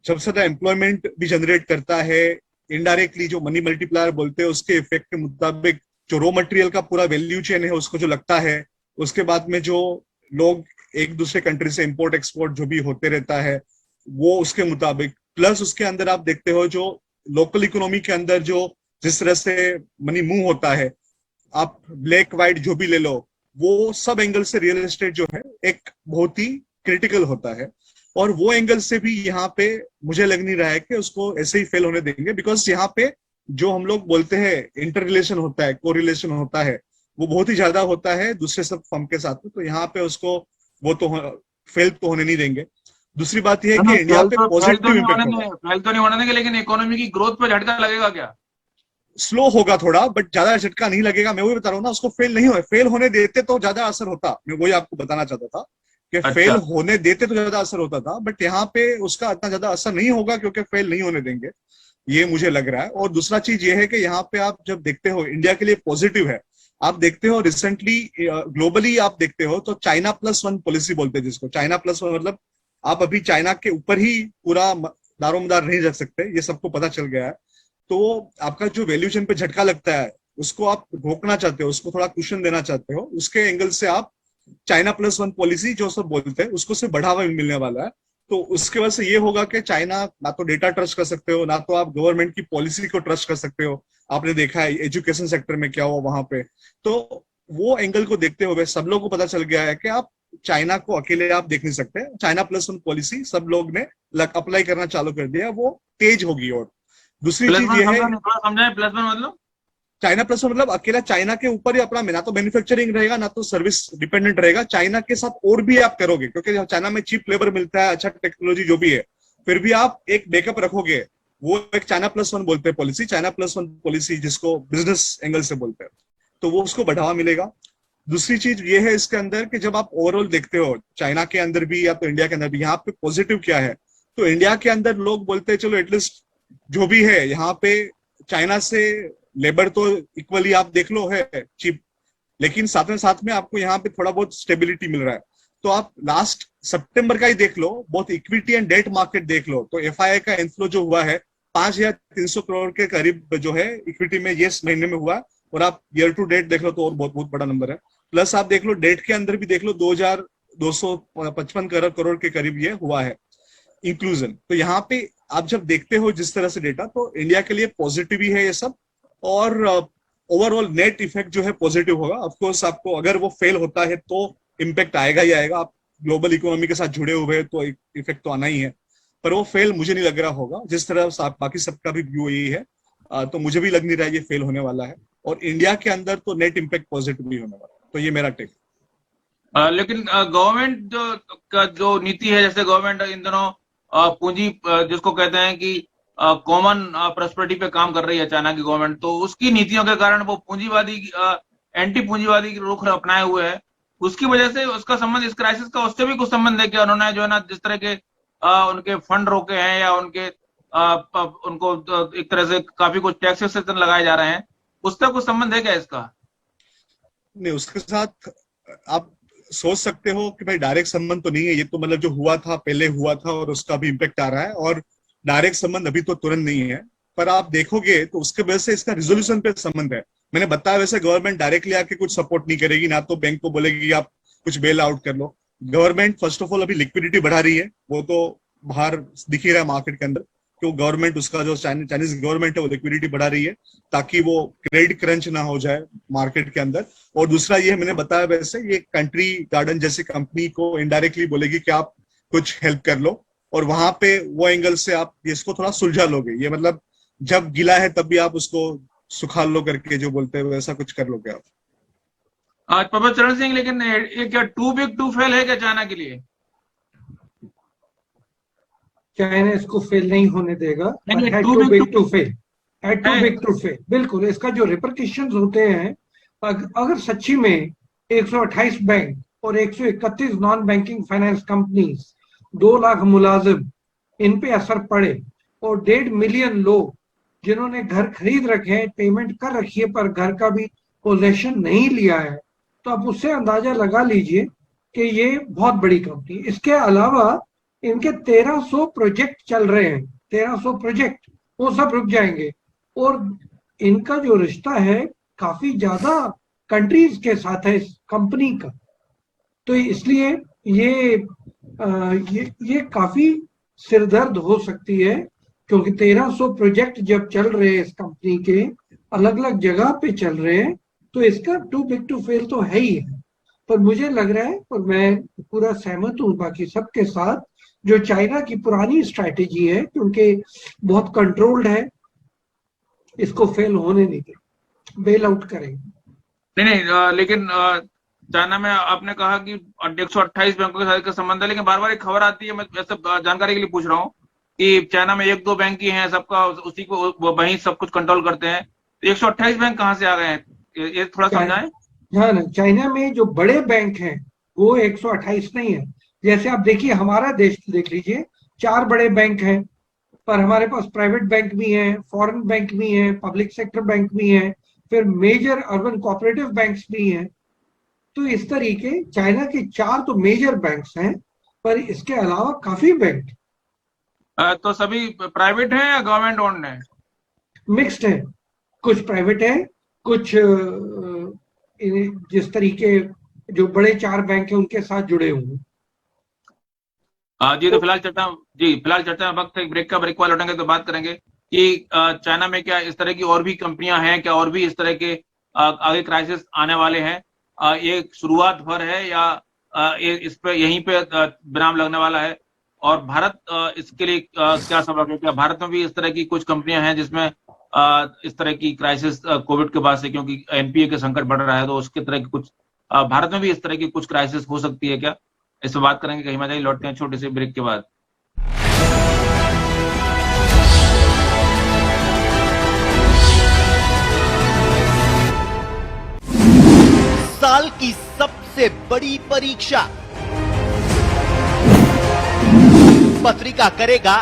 सबसे ज्यादा एम्प्लॉयमेंट भी जनरेट करता है, इनडायरेक्टली जो मनी मल्टीप्लायर बोलते हैं उसके इफेक्ट के मुताबिक जो रॉ मटेरियल का पूरा वैल्यू चेन है उसको जो लगता है, उसके बाद में जो लोग एक दूसरे कंट्री से इंपोर्ट एक्सपोर्ट जो भी होते रहता है वो उसके मुताबिक, प्लस उसके अंदर आप देखते हो जो लोकल इकोनॉमी के अंदर जो जिस तरह से मनी मूव होता है, आप ब्लैक व्हाइट जो भी ले लो, वो सब एंगल से रियल एस्टेट जो है एक बहुत ही क्रिटिकल होता है। और वो एंगल से भी यहाँ पे मुझे लग नहीं रहा है कि उसको ऐसे ही फेल होने देंगे, बिकॉज यहाँ पे जो हम लोग बोलते हैं इंटर रिलेशन होता है, कोरिलेशन होता है, वो बहुत ही ज्यादा होता है दूसरे सब फर्म के साथ में, तो यहाँ पे उसको वो तो फेल तो होने नहीं देंगे। दूसरी बात यह है कि इंडिया पे पॉजिटिव इम्पैक्ट होगा, फेल तो नहीं होने देंगे, लेकिन इकोनॉमी की ग्रोथ पे झटका लगेगा क्या? स्लो होगा थोड़ा, बट ज्यादा झटका नहीं लगेगा। मैं वही बता रहा हूँ ना, उसको फेल नहीं हो, फेल होने देते तो ज्यादा असर होता, मैं वही आपको बताना चाहता था कि अच्छा। फेल होने देते तो ज्यादा असर होता था, बट यहाँ पे उसका इतना ज्यादा असर नहीं होगा क्योंकि फेल नहीं होने देंगे, ये मुझे लग रहा है। और दूसरा चीज ये है कि यहाँ पे आप जब देखते हो इंडिया के लिए पॉजिटिव है, आप देखते हो रिसेंटली ग्लोबली आप देखते हो तो चाइना +1 पॉलिसी बोलते हैं जिसको, चाइना +1 मतलब आप अभी चाइना के ऊपर ही पूरा दारोमदार नहीं रख सकते, ये सबको पता चल गया है। तो आपका जो वैल्यू चेन पे झटका लगता है उसको आप रोकना चाहते हो, उसको थोड़ा कुशन देना चाहते हो, उसके एंगल से आप चाइना +1 पॉलिसी जो सब बोलते हैं उसको से बढ़ावा मिलने वाला है। तो उसके वजह से ये होगा कि चाइना ना तो डेटा ट्रस्ट कर सकते हो, ना तो आप गवर्नमेंट की पॉलिसी को ट्रस्ट कर सकते हो। आपने देखा है एजुकेशन सेक्टर में क्या हुआ वहां पे, तो वो एंगल को देखते हुए सब लोगों को पता चल गया है कि आप चाइना को अकेले आप देख नहीं सकते। चाइना +1 पॉलिसी सब लोग ने अप्लाई करना चालू कर दिया, वो तेज होगी। और दूसरी चीज ये है, समझाएं +1 मतलब चाइना +1 मतलब अकेला चाइना के ऊपर ही अपना ना तो मैन्युफैक्चरिंग रहेगा ना तो सर्विस डिपेंडेंट रहेगा, चाइना के साथ और भी आप करोगे क्योंकि चाइना में चीप लेबर मिलता है, अच्छा टेक्नोलॉजी जो भी है, फिर भी आप एक बैकअप रखोगे। वो एक चाइना +1 बोलते हैं पॉलिसी, चाइना +1 पॉलिसी जिसको बिजनेस एंगल से बोलते हैं, तो वो उसको बढ़ावा मिलेगा। दूसरी चीज ये है इसके अंदर कि जब आप ओवरऑल देखते हो चाइना के अंदर भी या तो इंडिया के अंदर भी, यहाँ पे पॉजिटिव क्या है, तो इंडिया के अंदर लोग बोलते हैं चलो एटलीस्ट जो भी है यहाँ पे चाइना से लेबर तो इक्वली आप देख लो है चीप, लेकिन साथ में आपको यहाँ पे थोड़ा बहुत स्टेबिलिटी मिल रहा है। तो आप लास्ट सितंबर का ही देख लो, बहुत इक्विटी एंड डेट मार्केट देख लो, तो एफआईआई का इन्फ्लो जो हुआ है 5,300 करोड़ के करीब जो है इक्विटी में ये महीने में हुआ, और आप ईयर टू डेट देख लो तो और बहुत बहुत बड़ा नंबर है। प्लस आप देख लो डेट के अंदर भी देख लो 2,255 करोड़ के करीब ये हुआ है इंक्लूजन। तो यहाँ पे आप जब देखते हो जिस तरह से डेटा, तो इंडिया के लिए पॉजिटिव ही है ये सब, और ओवरऑल नेट इफेक्ट जो है पॉजिटिव होगा। ऑफकोर्स आपको अगर वो फेल होता है तो इम्पैक्ट आएगा ही आएगा, आप ग्लोबल इकोनॉमी के साथ जुड़े हुए हैं तो इफेक्ट तो आना ही है, पर वो फेल मुझे नहीं लग रहा होगा। जिस तरह बाकी सबका भी व्यू यही है, तो मुझे भी लग नहीं रहा है ये फेल होने वाला है, और इंडिया के अंदर तो नेट इम्पैक्ट पॉजिटिव ही होने वाला है। तो ये मेरा टेक। लेकिन गवर्नमेंट का जो नीति है, जैसे गवर्नमेंट इन दिनों पूंजी जिसको कहते हैं कि कॉमन प्रॉस्पेरिटी पे काम कर रही है चाइना की गवर्नमेंट, तो उसकी नीतियों के कारण वो पूंजीवादी एंटी पूंजीवादी रुख अपनाए हुए है, उसकी वजह से उसका संबंध इस क्राइसिस का उससे भी कुछ संबंध है कि उन्होंने जो है ना जिस तरह के उनके फंड रोके हैं या उनके उनको एक तरह से काफी कुछ टैक्सेस लगाए जा रहे हैं, उसका कुछ संबंध है क्या इसका? नहीं, उसके साथ आप सोच सकते हो कि भाई डायरेक्ट संबंध तो नहीं है, ये तो मतलब जो हुआ था पहले हुआ था और उसका भी इम्पैक्ट आ रहा है, और डायरेक्ट संबंध अभी तो तुरंत नहीं है। पर आप देखोगे तो उसके वजह से इसका रिजोल्यूशन पे संबंध है। मैंने बताया वैसे गवर्नमेंट डायरेक्टली आके कुछ सपोर्ट नहीं करेगी, ना तो बैंक को बोलेगी आप कुछ बेल आउट कर लो। गवर्नमेंट फर्स्ट ऑफ ऑल अभी लिक्विडिटी बढ़ा रही है, वो तो बाहर दिख ही रहा है मार्केट के अंदर, क्यों गवर्नमेंट उसका जो चाइनीज गवर्नमेंट है वो लिक्विडिटी बढ़ा रही है ताकि वो क्रेडिट क्रंच ना हो जाए मार्केट के अंदर। और दूसरा ये मैंने बताया वैसे, ये कंट्री गार्डन जैसी कंपनी को इनडायरेक्टली बोलेगी कि आप कुछ हेल्प कर लो, और वहां पे वो एंगल से आप इसको थोड़ा सुलझा लोगे। ये मतलब जब गीला है तब भी आप उसको सुखा लो करके जो बोलते हैं वैसा कुछ कर लोगे आप। आज प्रोफेसर चरण सिंह, लेकिन ये क्या टू बिग टू फेल है क्या चाइना के लिए? चाइना इसको फेल नहीं होने देगा, टू बिग टू फेल। बिल्कुल, इसका जो रिपरकशंस होते हैं, अगर सच्ची में 128 बैंक और 131 non banking finance companies, 2 lakh मुलाजिम, इन पे असर पड़े, और 1.5 मिलियन लोग जिन्होंने घर खरीद रखे हैं, पेमेंट कर रखी है, पर घर का भी पोजेशन नहीं लिया है, तो आप उससे अंदाजा लगा लीजिए कि ये बहुत बड़ी कंपनी। इसके अलावा इनके 1300 प्रोजेक्ट चल रहे हैं, 1300 प्रोजेक्ट, वो सब रुक जाएंगे। और इनका जो रिश्ता है काफी ज्यादा कंट्रीज के साथ है इस कंपनी का, तो इसलिए ये काफी सिरदर्द हो सकती है, क्योंकि 1300 प्रोजेक्ट जब चल रहे हैं इस कंपनी के, अलग अलग जगह पे चल रहे हैं, तो इसका टू बिग टू फेल तो है ही है। पर मुझे लग रहा है, और मैं पूरा सहमत हूँ बाकी सबके साथ, जो चाइना की पुरानी स्ट्रैटेजी है, क्योंकि बहुत कंट्रोल्ड है, इसको फेल होने नहीं दें, बेल आउट करेंगे। नहीं, लेकिन चाइना में आपने कहा कि 128 बैंकों के साथ का संबंध है, लेकिन बार बार एक खबर आती है, मैं ऐसे जानकारी के लिए पूछ रहा हूँ कि चाइना में 1-2 बैंक ही हैं, सबका उसी को वही सब कुछ कंट्रोल करते हैं, तो 128 बैंक कहाँ से आ गए हैं, ये थोड़ा समझाएं। हाँ ना, चाइना में जो बड़े बैंक हैं वो 128 नहीं है। जैसे आप देखिए, हमारा देश देख लीजिए, 4 बड़े बैंक हैं, पर हमारे पास प्राइवेट बैंक भी हैं, फॉरेन बैंक भी हैं, पब्लिक सेक्टर बैंक भी हैं, फिर मेजर अर्बन कोऑपरेटिव बैंक्स भी हैं। तो इस तरीके चाइना के 4 तो मेजर बैंक्स हैं, पर इसके अलावा काफी बैंक तो सभी प्राइवेट हैं या गवर्नमेंट ओन्ड है? मिक्स्ड है, कुछ प्राइवेट है, कुछ जिस तरीके जो बड़े 4 बैंक हैं उनके साथ जुड़े हुए। जी, तो फिलहाल चर्चा में वक्त है ब्रेक का, ब्रेक वाले लौटेंगे तो बात करेंगे कि चाइना में क्या इस तरह की और भी कंपनियां हैं, क्या और भी इस तरह के आगे क्राइसिस आने वाले हैं, ये शुरुआत भर है या इस पे यहीं पे विराम लगने वाला है, और भारत इसके लिए क्या सबक है, क्या भारत में भी इस तरह की कुछ कंपनियां हैं जिसमें इस तरह की क्राइसिस कोविड के बाद से, क्योंकि एनपीए के संकट बढ़ रहा है, तो उसके तरह की कुछ भारत में भी इस तरह की कुछ क्राइसिस हो सकती है क्या, इस पर बात करेंगे। कहीं मत जाइए, लौटते हैं छोटे से ब्रेक के बाद। साल की सबसे बड़ी परीक्षा पत्रिका करेगा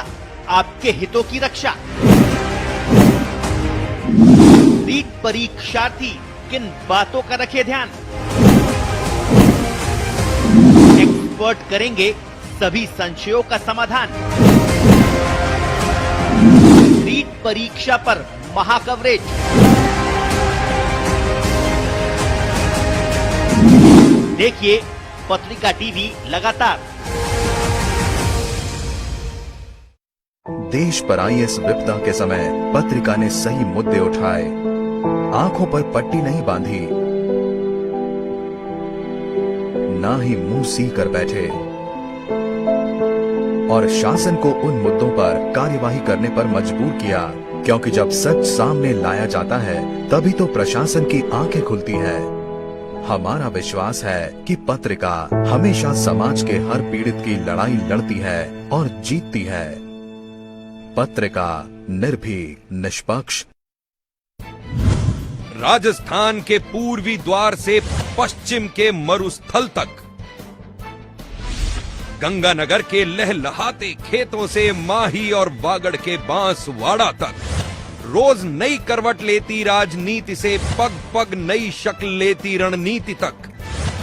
आपके हितों की रक्षा। नीट परीक्षार्थी किन बातों का रखे ध्यान, एक्सपर्ट करेंगे सभी संशयों का समाधान। नीट परीक्षा पर महाकवरेज, देखिए पत्रिका टीवी लगातार। देश पर आई इस विपदा के समय पत्रिका ने सही मुद्दे उठाए, आंखों पर पट्टी नहीं बांधी, ना ही मुंह सी कर बैठे, और शासन को उन मुद्दों पर कार्यवाही करने पर मजबूर किया, क्योंकि जब सच सामने लाया जाता है तभी तो प्रशासन की आंखें खुलती हैं। हमारा विश्वास है कि पत्रिका हमेशा समाज के हर पीड़ित की लड़ाई लड़ती है और जीतती है। पत्रिका, निर्भीक, निष्पक्ष। राजस्थान के पूर्वी द्वार से पश्चिम के मरुस्थल तक, गंगानगर के लहलहाते खेतों से माही और वागड़ के बांसवाड़ा तक, रोज नई करवट लेती राजनीति से पग पग नई शक्ल लेती रणनीति तक,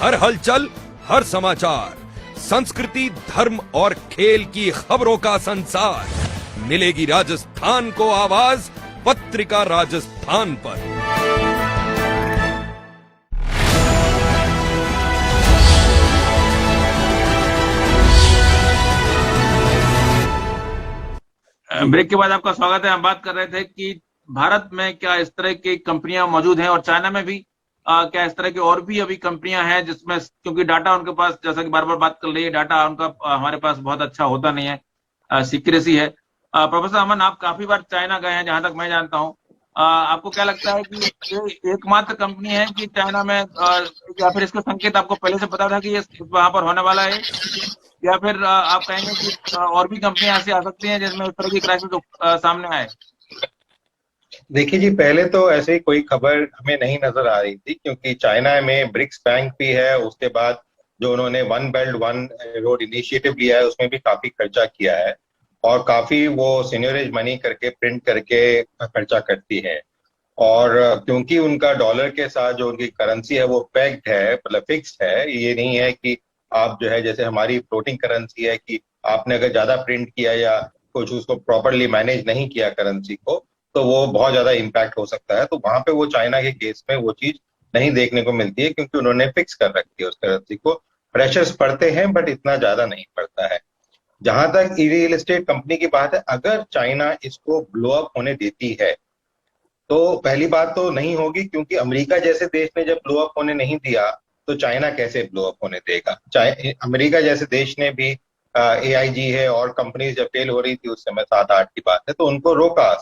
हर हलचल, हर समाचार, संस्कृति, धर्म और खेल की खबरों का संसार, मिलेगी राजस्थान को आवाज पत्रिका राजस्थान पर। ब्रेक के बाद आपका स्वागत है। हम बात कर रहे थे कि भारत में क्या इस तरह की कंपनियां मौजूद हैं, और चाइना में भी क्या इस तरह की और भी अभी कंपनियां हैं जिसमें, क्योंकि डाटा उनके पास, जैसा कि बार बार बात कर रही है, डाटा उनका हमारे पास बहुत अच्छा होता नहीं है, सीक्रेसी है। प्रोफेसर अमन, आप काफी बार चाइना गए हैं जहां तक मैं जानता हूं, आपको क्या लगता है कि ये एकमात्र कंपनी है कि चाइना में, या फिर इसका संकेत आपको पहले से पता था कि ये वहां पर होने वाला है, या फिर आप कहेंगे कि और भी कंपनियां ऐसी आ सकती हैं जिसमें इस तरह की क्राइसिस सामने आए? देखिए जी, पहले तो ऐसे कोई खबर हमें नहीं नजर आ रही थी, क्योंकि चाइना में ब्रिक्स बैंक भी है, उसके बाद जो उन्होंने one belt one road initiative लिया है उसमें भी काफी खर्चा किया है, और काफी वो सीनियरेज मनी करके प्रिंट करके खर्चा करती है। और क्योंकि उनका डॉलर के साथ जो उनकी करेंसी है वो पैक्ड है, मतलब फिक्स्ड है, ये नहीं है कि आप जो है, जैसे हमारी फ्लोटिंग करेंसी है कि आपने अगर ज्यादा प्रिंट किया या कुछ उसको प्रॉपरली मैनेज नहीं किया करेंसी को, तो वो बहुत ज्यादा इम्पैक्ट हो सकता है। तो वहां पे वो चाइना के केस में वो चीज नहीं देखने को मिलती है, क्योंकि उन्होंने फिक्स कर रखी है उस करेंसी को। प्रेशर्स पड़ते हैं बट इतना ज्यादा नहीं पड़ता है। जहां तक रियल एस्टेट कंपनी की बात है, अगर चाइना इसको ब्लो अप होने देती है तो पहली बात तो नहीं होगी, क्योंकि अमेरिका जैसे देश ने जब ब्लो अप होने नहीं दिया तो चाइना कैसे ब्लो अप होने देगा। अमेरिका जैसे देश ने भी AIG है और कंपनीज जब फेल हो रही थी उस समय 7-8 की बात है, तो उनको रोका,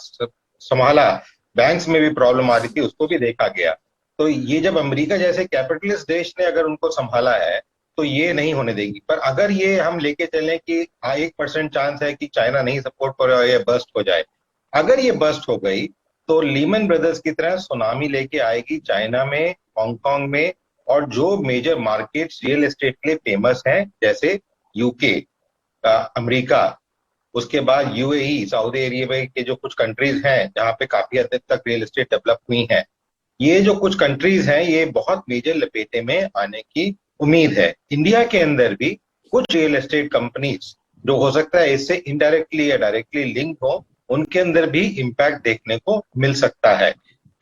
संभाला। बैंक्स में भी प्रॉब्लम आ रही थी, उसको भी देखा गया। तो ये जब अमेरिका जैसे कैपिटलिस्ट देश ने अगर उनको संभाला है तो ये नहीं होने देगी। पर अगर ये हम लेके चलें कि 1% चांस है कि चाइना नहीं सपोर्ट करे और ये बस्ट हो जाए, अगर ये बस्ट हो गई तो लीमन ब्रदर्स की तरह सुनामी लेके आएगी चाइना में, हांगकांग में, और जो मेजर मार्केट्स रियल एस्टेट के लिए फेमस हैं, जैसे यूके, अमेरिका, उसके बाद UAE, सऊदी अरेबिया के जो कुछ कंट्रीज हैं जहां पे काफी हद तक रियल एस्टेट डेवलप हुई हैं, ये जो कुछ कंट्रीज हैं ये बहुत मेजर लपेटे में आने की उम्मीद है। इंडिया के अंदर भी कुछ रियल एस्टेट कंपनीज जो हो सकता है इससे इनडायरेक्टली या डायरेक्टली लिंक हो, उनके अंदर भी इम्पैक्ट देखने को मिल सकता है।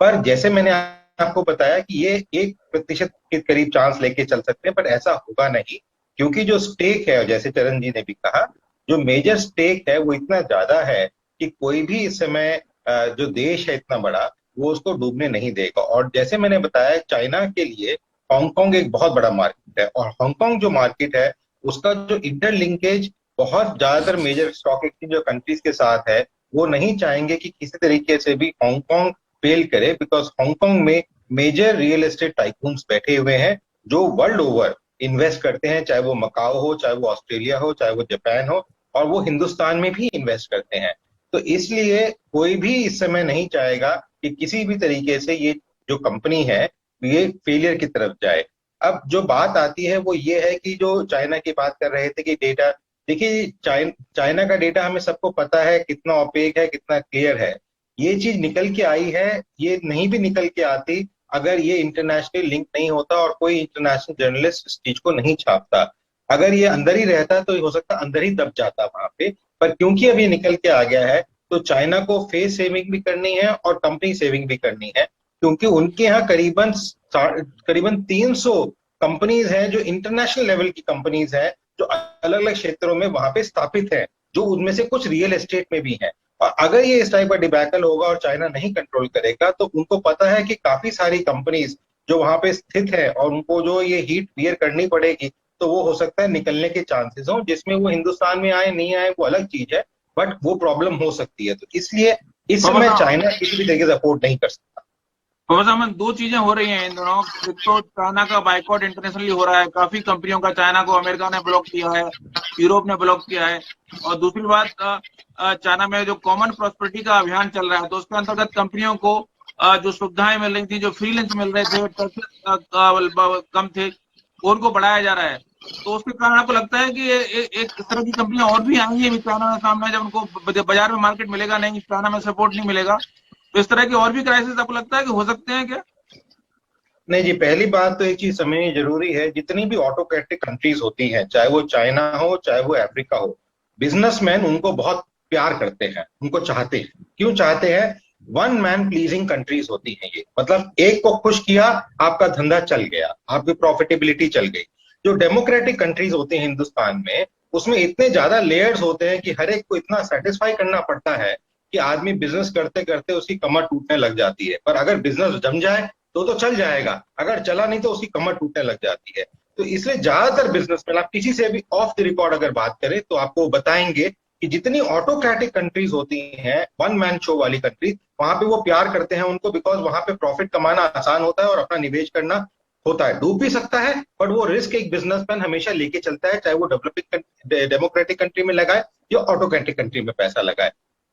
पर जैसे मैंने आपको बताया कि ये 1% के करीब चांस लेके चल सकते हैं, पर ऐसा होगा नहीं, क्योंकि जो स्टेक है, जैसे चरण जी ने भी कहा, जो मेजर स्टेक है वो इतना ज्यादा है कि कोई भी इस समय जो देश है इतना बड़ा, वो उसको डूबने नहीं देगा। और जैसे मैंने बताया, चाइना के लिए हांगकांग एक बहुत बड़ा मार्केट है, और हांगकांग जो मार्केट है उसका जो इंटरलिंकेज बहुत ज्यादातर मेजर स्टॉक एक्सचेंज जो कंट्रीज के साथ है, वो नहीं चाहेंगे कि किसी तरीके से भी हांगकांग फेल करे, बिकॉज हांगकांग में मेजर रियल एस्टेट टाइकून्स बैठे हुए हैं जो वर्ल्ड ओवर इन्वेस्ट करते हैं, चाहे वो मकाओ हो, चाहे वो ऑस्ट्रेलिया हो, चाहे वो जापान हो, और वो हिंदुस्तान में भी इन्वेस्ट करते हैं। तो इसलिए कोई भी इस समय नहीं चाहेगा कि किसी भी तरीके से ये जो कंपनी है ये फेलियर की तरफ जाए। अब जो बात आती है वो ये है कि जो चाइना की बात कर रहे थे कि डेटा, देखिए चाइना का डेटा हमें सबको पता है कितना ओपेक है, कितना क्लियर है। ये चीज निकल के आई है, ये नहीं भी निकल के आती अगर ये इंटरनेशनल लिंक नहीं होता और कोई इंटरनेशनल जर्नलिस्ट इस चीज को नहीं छापता। अगर ये अंदर ही रहता तो हो सकता अंदर ही दब जाता वहां पे, पर क्योंकि अब ये निकल के आ गया है तो चाइना को फेस सेविंग भी करनी है और कंपनी सेविंग भी करनी है, क्योंकि उनके यहाँ करीबन 300 कंपनीज हैं जो इंटरनेशनल लेवल की कंपनीज हैं, जो अलग अलग क्षेत्रों में वहां पे स्थापित है, जो उनमें से कुछ रियल एस्टेट में भी हैं। और अगर ये इस टाइप का डिबैकल होगा और चाइना नहीं कंट्रोल करेगा, तो उनको पता है कि काफी सारी कंपनीज जो वहां पे स्थित है और उनको जो ये हीट बियर करनी पड़ेगी, तो वो हो सकता है निकलने के चांसेस हो, जिसमें वो हिंदुस्तान में आए नहीं आए वो अलग चीज है, बट वो प्रॉब्लम हो सकती है। तो इसलिए इस समय चाइना किसी भी तरीके से सपोर्ट नहीं कर सकता। प्रोफेसर अहमद, दो चीजें हो रही हैं इन दोनों। एक तो चाइना का बाइकआउट इंटरनेशनली हो रहा है, काफी कंपनियों का चाइना को अमेरिका ने ब्लॉक किया है, यूरोप ने ब्लॉक किया है। और दूसरी बात, चाइना में जो कॉमन प्रॉस्पेरिटी का अभियान चल रहा है, तो उसके अंतर्गत कंपनियों को जो सुविधाएं मिल रही थी, जो फ्रीलांस मिल रहे थे, टैक्सेस कम थे, उनको बढ़ाया जा रहा है। तो उसके कारण आपको लगता है कि एक तरह की कंपनियां और भी आएंगी चाइना के सामने, जब उनको बाजार में मार्केट मिलेगा नहीं, चाइना में सपोर्ट नहीं मिलेगा, तो इस तरह के और भी क्राइसिस आपको लगता है कि हो सकते हैं क्या? नहीं जी, पहली बात तो एक चीज समझनी जरूरी है, जितनी भी ऑटोक्रेटिक कंट्रीज होती हैं, चाहे वो चाइना हो चाहे वो अफ्रीका हो, बिजनेसमैन उनको बहुत प्यार करते हैं, उनको चाहते हैं। क्यों चाहते हैं? वन मैन प्लीजिंग कंट्रीज होती हैं ये, मतलब एक को खुश किया, आपका धंधा चल गया, आपकी प्रॉफिटेबिलिटी चल गई। जो डेमोक्रेटिक कंट्रीज होते हैं हिंदुस्तान में, उसमें इतने ज्यादा लेयर्स होते हैं कि हर एक को इतना सेटिस्फाई करना पड़ता है कि आदमी बिजनेस करते करते उसकी कमर टूटने लग जाती है। पर अगर बिजनेस जम जाए तो चल जाएगा, अगर चला नहीं तो उसकी कमर टूटने लग जाती है। तो इसलिए ज्यादातर बिजनेसमैन, आप किसी से भी ऑफ द रिकॉर्ड अगर बात करें तो आपको बताएंगे कि जितनी ऑटोक्रेटिक कंट्रीज होती हैं, वन मैन शो वाली कंट्रीज, वहां पे वो प्यार करते हैं उनको, बिकॉज वहां पे प्रॉफिट कमाना आसान होता है और अपना निवेश करना होता है। डूब भी सकता है, बट वो रिस्क एक बिजनेसमैन हमेशा लेके चलता है, चाहे वो डेवलपिंग डेमोक्रेटिक कंट्री में लगाए या ऑटोक्रेटिक कंट्री में पैसा लगाए।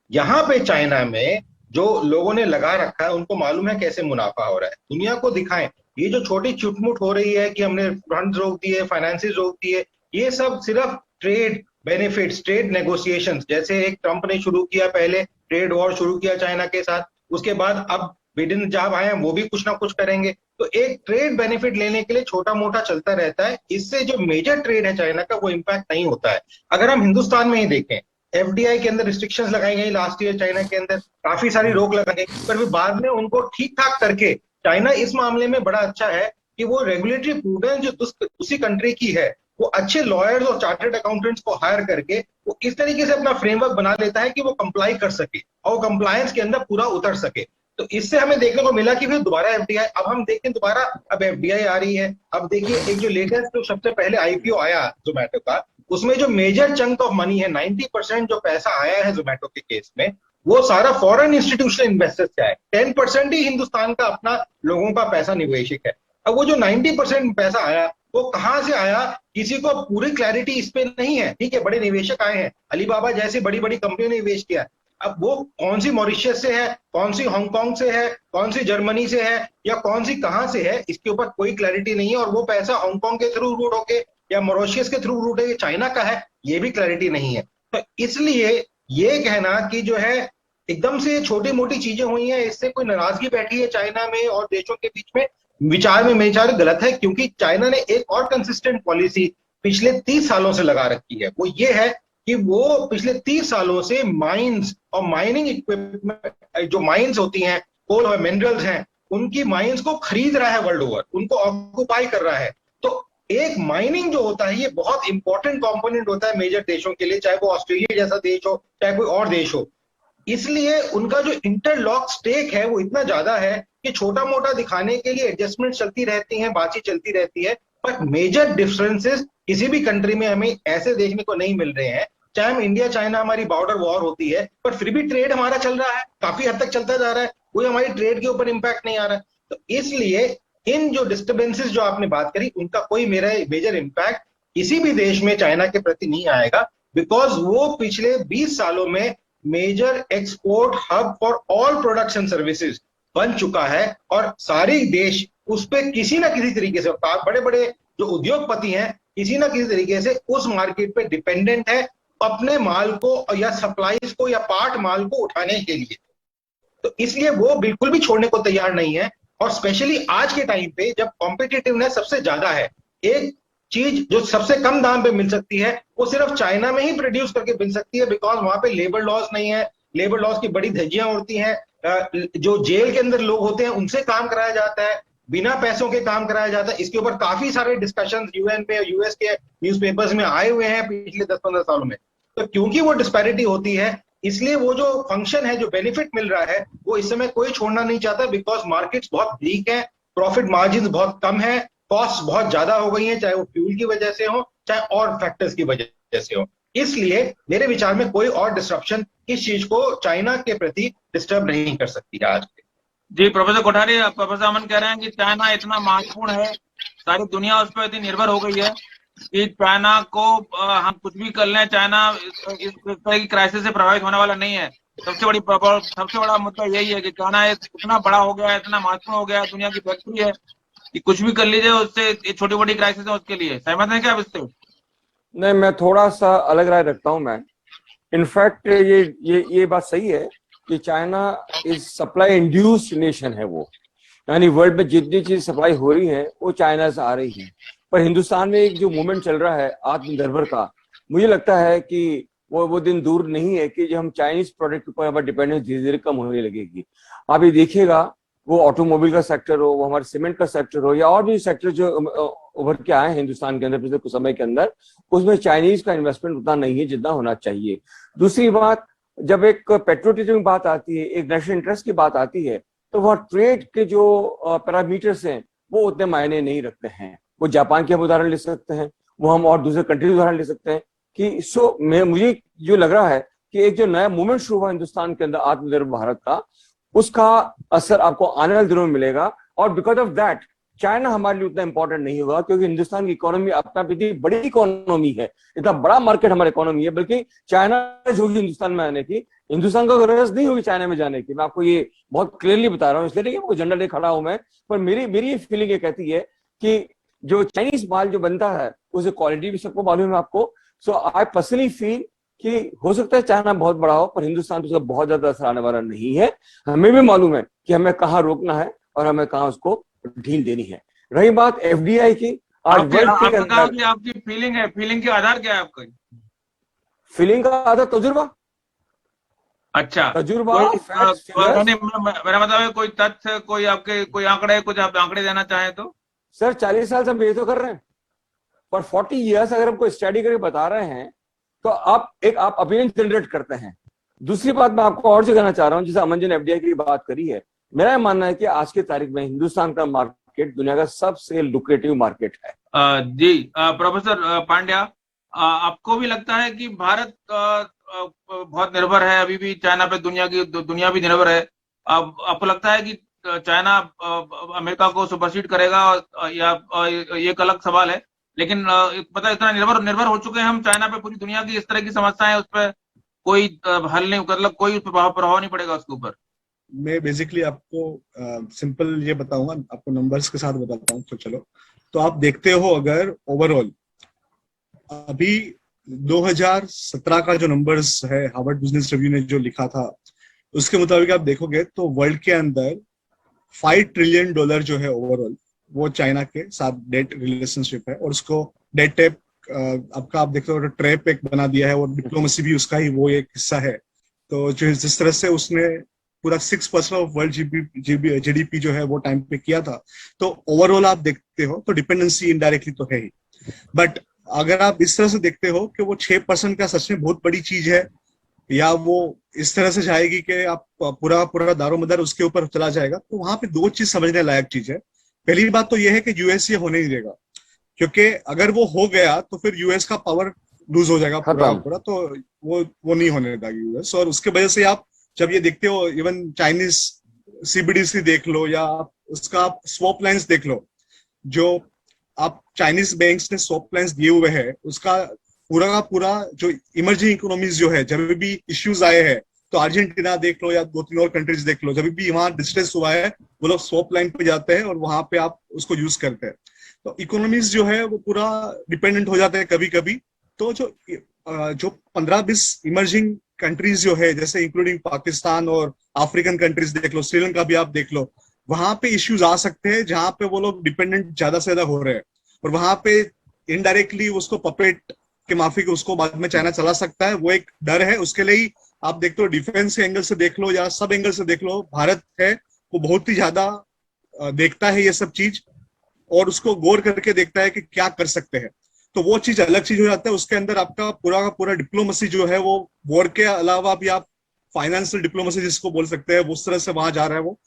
यहाँ पे चाइना में जो लोगों ने लगा रखा है, उनको मालूम है कैसे मुनाफा हो रहा है, दुनिया को दिखाएं। ये जो छोटी चुटमुट हो रही है कि हमने फंड रोक दिए, फाइनेंसिस रोक दिए, ये सब सिर्फ ट्रेड बेनिफिट्स, ट्रेड नेगोशिएशंस, जैसे एक ट्रंप ने शुरू किया, पहले ट्रेड वॉर शुरू किया चाइना के साथ, उसके बाद अब बिडेन जब आए वो भी कुछ ना कुछ करेंगे। तो एक ट्रेड बेनिफिट लेने के लिए छोटा मोटा चलता रहता है, इससे जो मेजर ट्रेड है चाइना का वो इम्पैक्ट नहीं होता है। अगर हम हिंदुस्तान में ही देखें एफडीआई के अंदर रिस्ट्रिक्शंस लगाई गई लास्ट ईयर, चाइना के अंदर काफी सारी रोक लगाई गई, पर भी बाद में उनको ठीक ठाक करके चाइना इस मामले में बड़ा अच्छा है कि वो रेगुलेटरी प्रूडेंस जो उसी कंट्री की है, वो अच्छे लॉयर्स और चार्टर्ड अकाउंटेंट्स को हायर करके वो इस तरीके से अपना फ्रेमवर्क बना लेता है कि वो कंप्लाई कर सके और कंप्लायंस के अंदर पूरा उतर सके। तो इससे हमें देखने को मिला कि फिर दोबारा एफडीआई, अब हम देखें दोबारा अब एफडीआई आ रही है। अब देखिए एक जो लेटेस्ट जो सबसे पहले आईपीओ आया जोमेटो का, उसमें जो मेजर चंक ऑफ मनी है, 90% जो पैसा आया है जोमेटो के केस में, वो सारा फॉरेन इंस्टीट्यूशनल इन्वेस्टर्स का है। 10% ही हिंदुस्तान का अपना लोगों का पैसा निवेशक है। अब वो जो 90% पैसा आया वो कहां से आया, किसी को पूरी क्लैरिटी इस पे नहीं है। ठीक है, बड़े निवेशक आए हैं, अलीबाबा जैसी बड़ी बड़ी कंपनियों ने निवेश किया। अब वो कौन सी मॉरिशस से है, कौन सी हांगकांग से है, कौन सी जर्मनी से है, या कौन सी कहां से है, इसके ऊपर कोई क्लैरिटी नहीं है। और वो पैसा हांगकांग के थ्रू रूट होके या मॉरिशस के थ्रू रूट है, चाइना का है, ये भी क्लैरिटी नहीं है। तो इसलिए ये कहना कि जो है एकदम से छोटी मोटी चीजें हुई हैं, इससे कोई नाराजगी बैठी है चाइना में और देशों के बीच में, विचार में मेरे विचार गलत है। क्योंकि चाइना ने एक और कंसिस्टेंट पॉलिसी पिछले 30 सालों से लगा रखी है, वो ये है कि वो पिछले 30 सालों से माइंस और माइनिंग इक्विपमेंट, जो माइंस होती हैं, कोल और मिनरल्स हैं, उनकी माइंस को खरीद रहा है वर्ल्ड ओवर, उनको ऑक्युपाई कर रहा है। तो एक माइनिंग जो होता है ये बहुत इंपॉर्टेंट कंपोनेंट होता है मेजर देशों के लिए, चाहे वो ऑस्ट्रेलिया जैसा देश हो, चाहे कोई और देश हो। इसलिए उनका जो इंटरलॉक स्टेक है वो इतना ज्यादा है कि छोटा मोटा दिखाने के लिए एडजस्टमेंट चलती रहती हैं, बातचीत चलती रहती है, पर मेजर डिफरेंसेस किसी भी कंट्री में हमें ऐसे देखने को नहीं मिल रहे हैं। चाहे हम इंडिया चाइना हमारी बॉर्डर वॉर होती है, पर फिर भी ट्रेड हमारा चल रहा है, काफी हद तक चलता जा रहा है, कोई हमारी ट्रेड के ऊपर इंपैक्ट नहीं आ रहा है। तो इसलिए इन जो डिस्टर्बेंसेस जो आपने बात करी, उनका कोई मेरा मेजर इंपैक्ट किसी भी देश में चाइना के प्रति नहीं आएगा, बिकॉज वो पिछले 20 सालों में major export hub for all products and services बन चुका है। और सारे देश उस पर किसी ना किसी तरीके से, बड़े बड़े जो उद्योगपति हैं, किसी ना किसी तरीके से उस मार्केट पे डिपेंडेंट है अपने माल को या सप्लाईज को या पार्ट माल को उठाने के लिए। तो इसलिए वो बिल्कुल भी छोड़ने को तैयार नहीं है। और स्पेशली आज के टाइम पे जब कॉम्पिटिटिवनेस सबसे ज्यादा है, एक चीज जो सबसे कम दाम पे मिल सकती है वो सिर्फ चाइना में ही प्रोड्यूस करके मिल सकती है, बिकॉज वहां पे लेबर लॉस नहीं है, लेबर लॉस की बड़ी धज्जियां उड़ती हैं, जो जेल के अंदर लोग होते हैं उनसे काम कराया जाता है, बिना पैसों के काम कराया जाता है। इसके ऊपर काफी सारे डिस्कशंस यूएन पे, यूएस के न्यूज़पेपर्स में आए हुए हैं पिछले 10-15 सालों में। तो क्योंकि वो डिस्पैरिटी होती है, इसलिए वो जो फंक्शन है, जो बेनिफिट मिल रहा है, वो इस समय कोई छोड़ना नहीं चाहता, बिकॉज मार्केट्स बहुत वीक है, प्रॉफिट मार्जिन बहुत कम है, कॉस्ट बहुत ज्यादा हो गई है, चाहे वो फ्यूल की वजह से हो, चाहे और फैक्टर्स की वजह से हो। इसलिए मेरे विचार में कोई और डिस्ट्रप्शन इस चीज को चाइना के प्रति डिस्टर्ब नहीं कर सकती है आज। जी प्रोफेसर कोठारी, प्रोफेसर अमन कह रहे हैं कि चाइना इतना महत्वपूर्ण है, सारी दुनिया उस पर इतनी निर्भर हो गई है कि चाइना को हम कुछ भी कर लें, चाइना इस तरह की क्राइसिस से प्रभावित होने वाला नहीं है। सबसे बड़ा मुद्दा यही है कि चाइना इतना बड़ा हो गया है, इतना महत्वपूर्ण हो गया है, दुनिया की फैक्ट्री है कि कुछ भी कर लीजिए, उससे छोटी मोटी क्राइसिस है उसके लिए। सहमत हैं क्या आप इससे? नहीं, मैं थोड़ा सा अलग राय रखता हूं। मैं इनफैक्ट ये बात सही है कि China is supply induced nation है वो, यानी वर्ल्ड में जितनी चीज सप्लाई हो रही है वो चाइना से आ रही है। पर हिंदुस्तान में एक जो मूवमेंट चल रहा है आत्मनिर्भर का, मुझे लगता है कि वो दिन दूर नहीं है कि जो हम चाइनीज प्रोडक्ट के ऊपर डिपेंडेंस धीरे धीरे कम होने लगेगी। आप ये देखिएगा, वो ऑटोमोबाइल का सेक्टर हो, वो हमारे सीमेंट का सेक्टर हो, या और भी सेक्टर जो उभर के आए हैं हिंदुस्तान के अंदर पिछले कुछ समय के अंदर, उसमें चाइनीज का इन्वेस्टमेंट उतना नहीं है जितना होना चाहिए। दूसरी बात, जब एक पेट्रोलियम की बात आती है, एक नेशनल इंटरेस्ट की बात आती है, तो वह ट्रेड के जो पैरामीटर्स हैं वो उतने मायने नहीं रखते हैं। वो जापान के हम उदाहरण ले सकते हैं, वो हम और दूसरे कंट्री के उदाहरण ले सकते हैं कि मुझे जो लग रहा है कि एक जो नया मूवमेंट शुरू हुआ हिंदुस्तान के अंदर आत्मनिर्भर भारत का, उसका असर आपको आने वाले दिनों में मिलेगा। और बिकॉज ऑफ दैट चाइना हमारे लिए उतना इंपॉर्टेंट नहीं होगा, क्योंकि हिंदुस्तान की इकोनॉमी अपना इतनी बड़ी इकोनॉमी है, इतना बड़ा मार्केट हमारी इकोनॉमी है, बल्कि चाइना होगी हिंदुस्तान में आने की, हिंदुस्तान को गरज नहीं होगी चाइना में जाने की। मैं आपको ये बहुत क्लियरली बता रहा हूँ, इसलिए नहीं कि झंडा ले खड़ा हूं मैं, पर मेरी फीलिंग ये कहती है कि जो चाइनीज माल जो बनता है उसकी क्वालिटी भी सबको मालूम है आपको। सो आई पर्सनली फील कि हो सकता है चाइना बहुत बड़ा हो, पर हिंदुस्तान पर उसका बहुत ज्यादा असर आने वाला नहीं है। हमें भी मालूम है कि हमें कहाँ रोकना है और हमें कहाँ उसको ढील देनी है। रही बात एफडीआई की, आज आपकी फीलिंग है, फीलिंग के आधार क्या है आपका? फिलिंग का आधा तजुर्बा, अच्छा, तजुर्बा, facts, figures। मेरा मतलब है कोई तथ्य, कोई आपके कोई आंकड़े, कुछ आप आंकड़े देना चाहें तो। सर 40 साल से हम ये तो कर रहे हैं, पर 40 ईयर्स अगर हमको स्टडी करके बता रहे हैं तो आप ओपिनियन जनरेट करते हैं। दूसरी बात मैं आपको और जो कहना चाह रहा हूं, जैसे अमन जी ने एफडीआई की बात करी है, मेरा यह मानना है कि आज की तारीख में हिंदुस्तान का मार्केट दुनिया का सबसे लुक्रेटिव मार्केट है। जी प्रोफेसर पांड्या, आपको भी लगता है कि भारत बहुत निर्भर है अभी भी चाइना पे, दुनिया भी निर्भर है, आपको लगता है कि चाइना अमेरिका को सुपरसीड करेगा, या ये एक अलग सवाल है, लेकिन पता इतना निर्भर हो चुके हैं हम चाइना पे, पूरी दुनिया की इस तरह की समस्याएं, उस पर कोई हल नहीं, मतलब कोई उस पर प्रभाव नहीं पड़ेगा उसके ऊपर। मैं बेसिकली आपको सिंपल ये बताऊंगा, आपको नंबर्स के साथ बताता हूँ। तो चलो, तो आप देखते हो अगर ओवरऑल अभी 2017 का जो नंबर्स है, हार्वर्ड बिजनेस रिव्यू ने जो लिखा था, उसके मुताबिक आप देखोगे तो वर्ल्ड के अंदर $5 ट्रिलियन जो है ओवरऑल, वो चाइना के साथ डेट रिलेशनशिप है, और उसको डेट टैप आपका आप देखते हो ट्रैप एक बना दिया है, और डिप्लोमेसी भी उसका ही वो एक हिस्सा है। तो जो जिस तरह से उसने पूरा 6% ऑफ वर्ल्ड जीडीपी जो है वो टाइम पे किया था, तो ओवरऑल आप देखते हो तो डिपेंडेंसी इनडायरेक्टली तो है ही। बट अगर आप इस तरह से देखते हो कि वो 6% का सच में बहुत बड़ी चीज है, या वो इस तरह से जाएगी कि आप पूरा दारोमदार उसके ऊपर चला जाएगा, तो वहां पे दो चीज समझने लायक चीज है। पहली बात तो यह है कि यूएस ये होने नहीं देगा, क्योंकि अगर वो हो गया तो फिर यूएस का पावर लूज हो जाएगा पूरा, तो वो नहीं होने देगा यूएस। और उसके वजह से आप जब ये देखते हो, इवन चाइनीज सीबीडीसी देख लो, या उसका आप स्वैप लाइन्स देख लो, जो आप चाइनीज बैंक्स ने स्वैप लाइन्स दिए हुए हैं, उसका पूरा का पूरा जो इमर्जिंग इकोनॉमीज जो है, जब भी इश्यूज आए हैं, तो अर्जेंटीना देख लो या 2-3 और कंट्रीज देख लो, जब भी वहां डिस्ट्रेस हुआ है, वो लोग स्वैप लाइन पे जाते हैं और वहां पे आप उसको यूज करते हैं। तो इकोनॉमीज जो है वो पूरा डिपेंडेंट हो जाते हैं कभी कभी। तो जो 15-20 इमर्जिंग कंट्रीज जो है, जैसे इंक्लूडिंग पाकिस्तान और अफ्रीकन कंट्रीज देख लो, श्रीलंका भी आप देख लो, वहां पे इश्यूज आ सकते हैं जहां पे वो लोग डिपेंडेंट ज्यादा से ज्यादा हो रहे हैं, और वहां पे इनडायरेक्टली उसको पपेट के माफिक उसको बाद में चाइना चला सकता है। वो एक डर है, उसके लिए ही आप देखते हो डिफेंस के एंगल से देख लो या सब एंगल से देख लो, भारत है वो बहुत ही ज्यादा देखता है ये सब चीज, और उसको गौर करके देखता है कि क्या कर सकते हैं। तो वो चीज अलग चीज हो जाता है। उसके अंदर आपका पूरा का पूरा डिप्लोमेसी जो है वो वॉर के अलावा भी आप फाइनेंशियल डिप्लोमेसी जिसको बोल सकते हैं, उस तरह से वहां जा रहा है वो।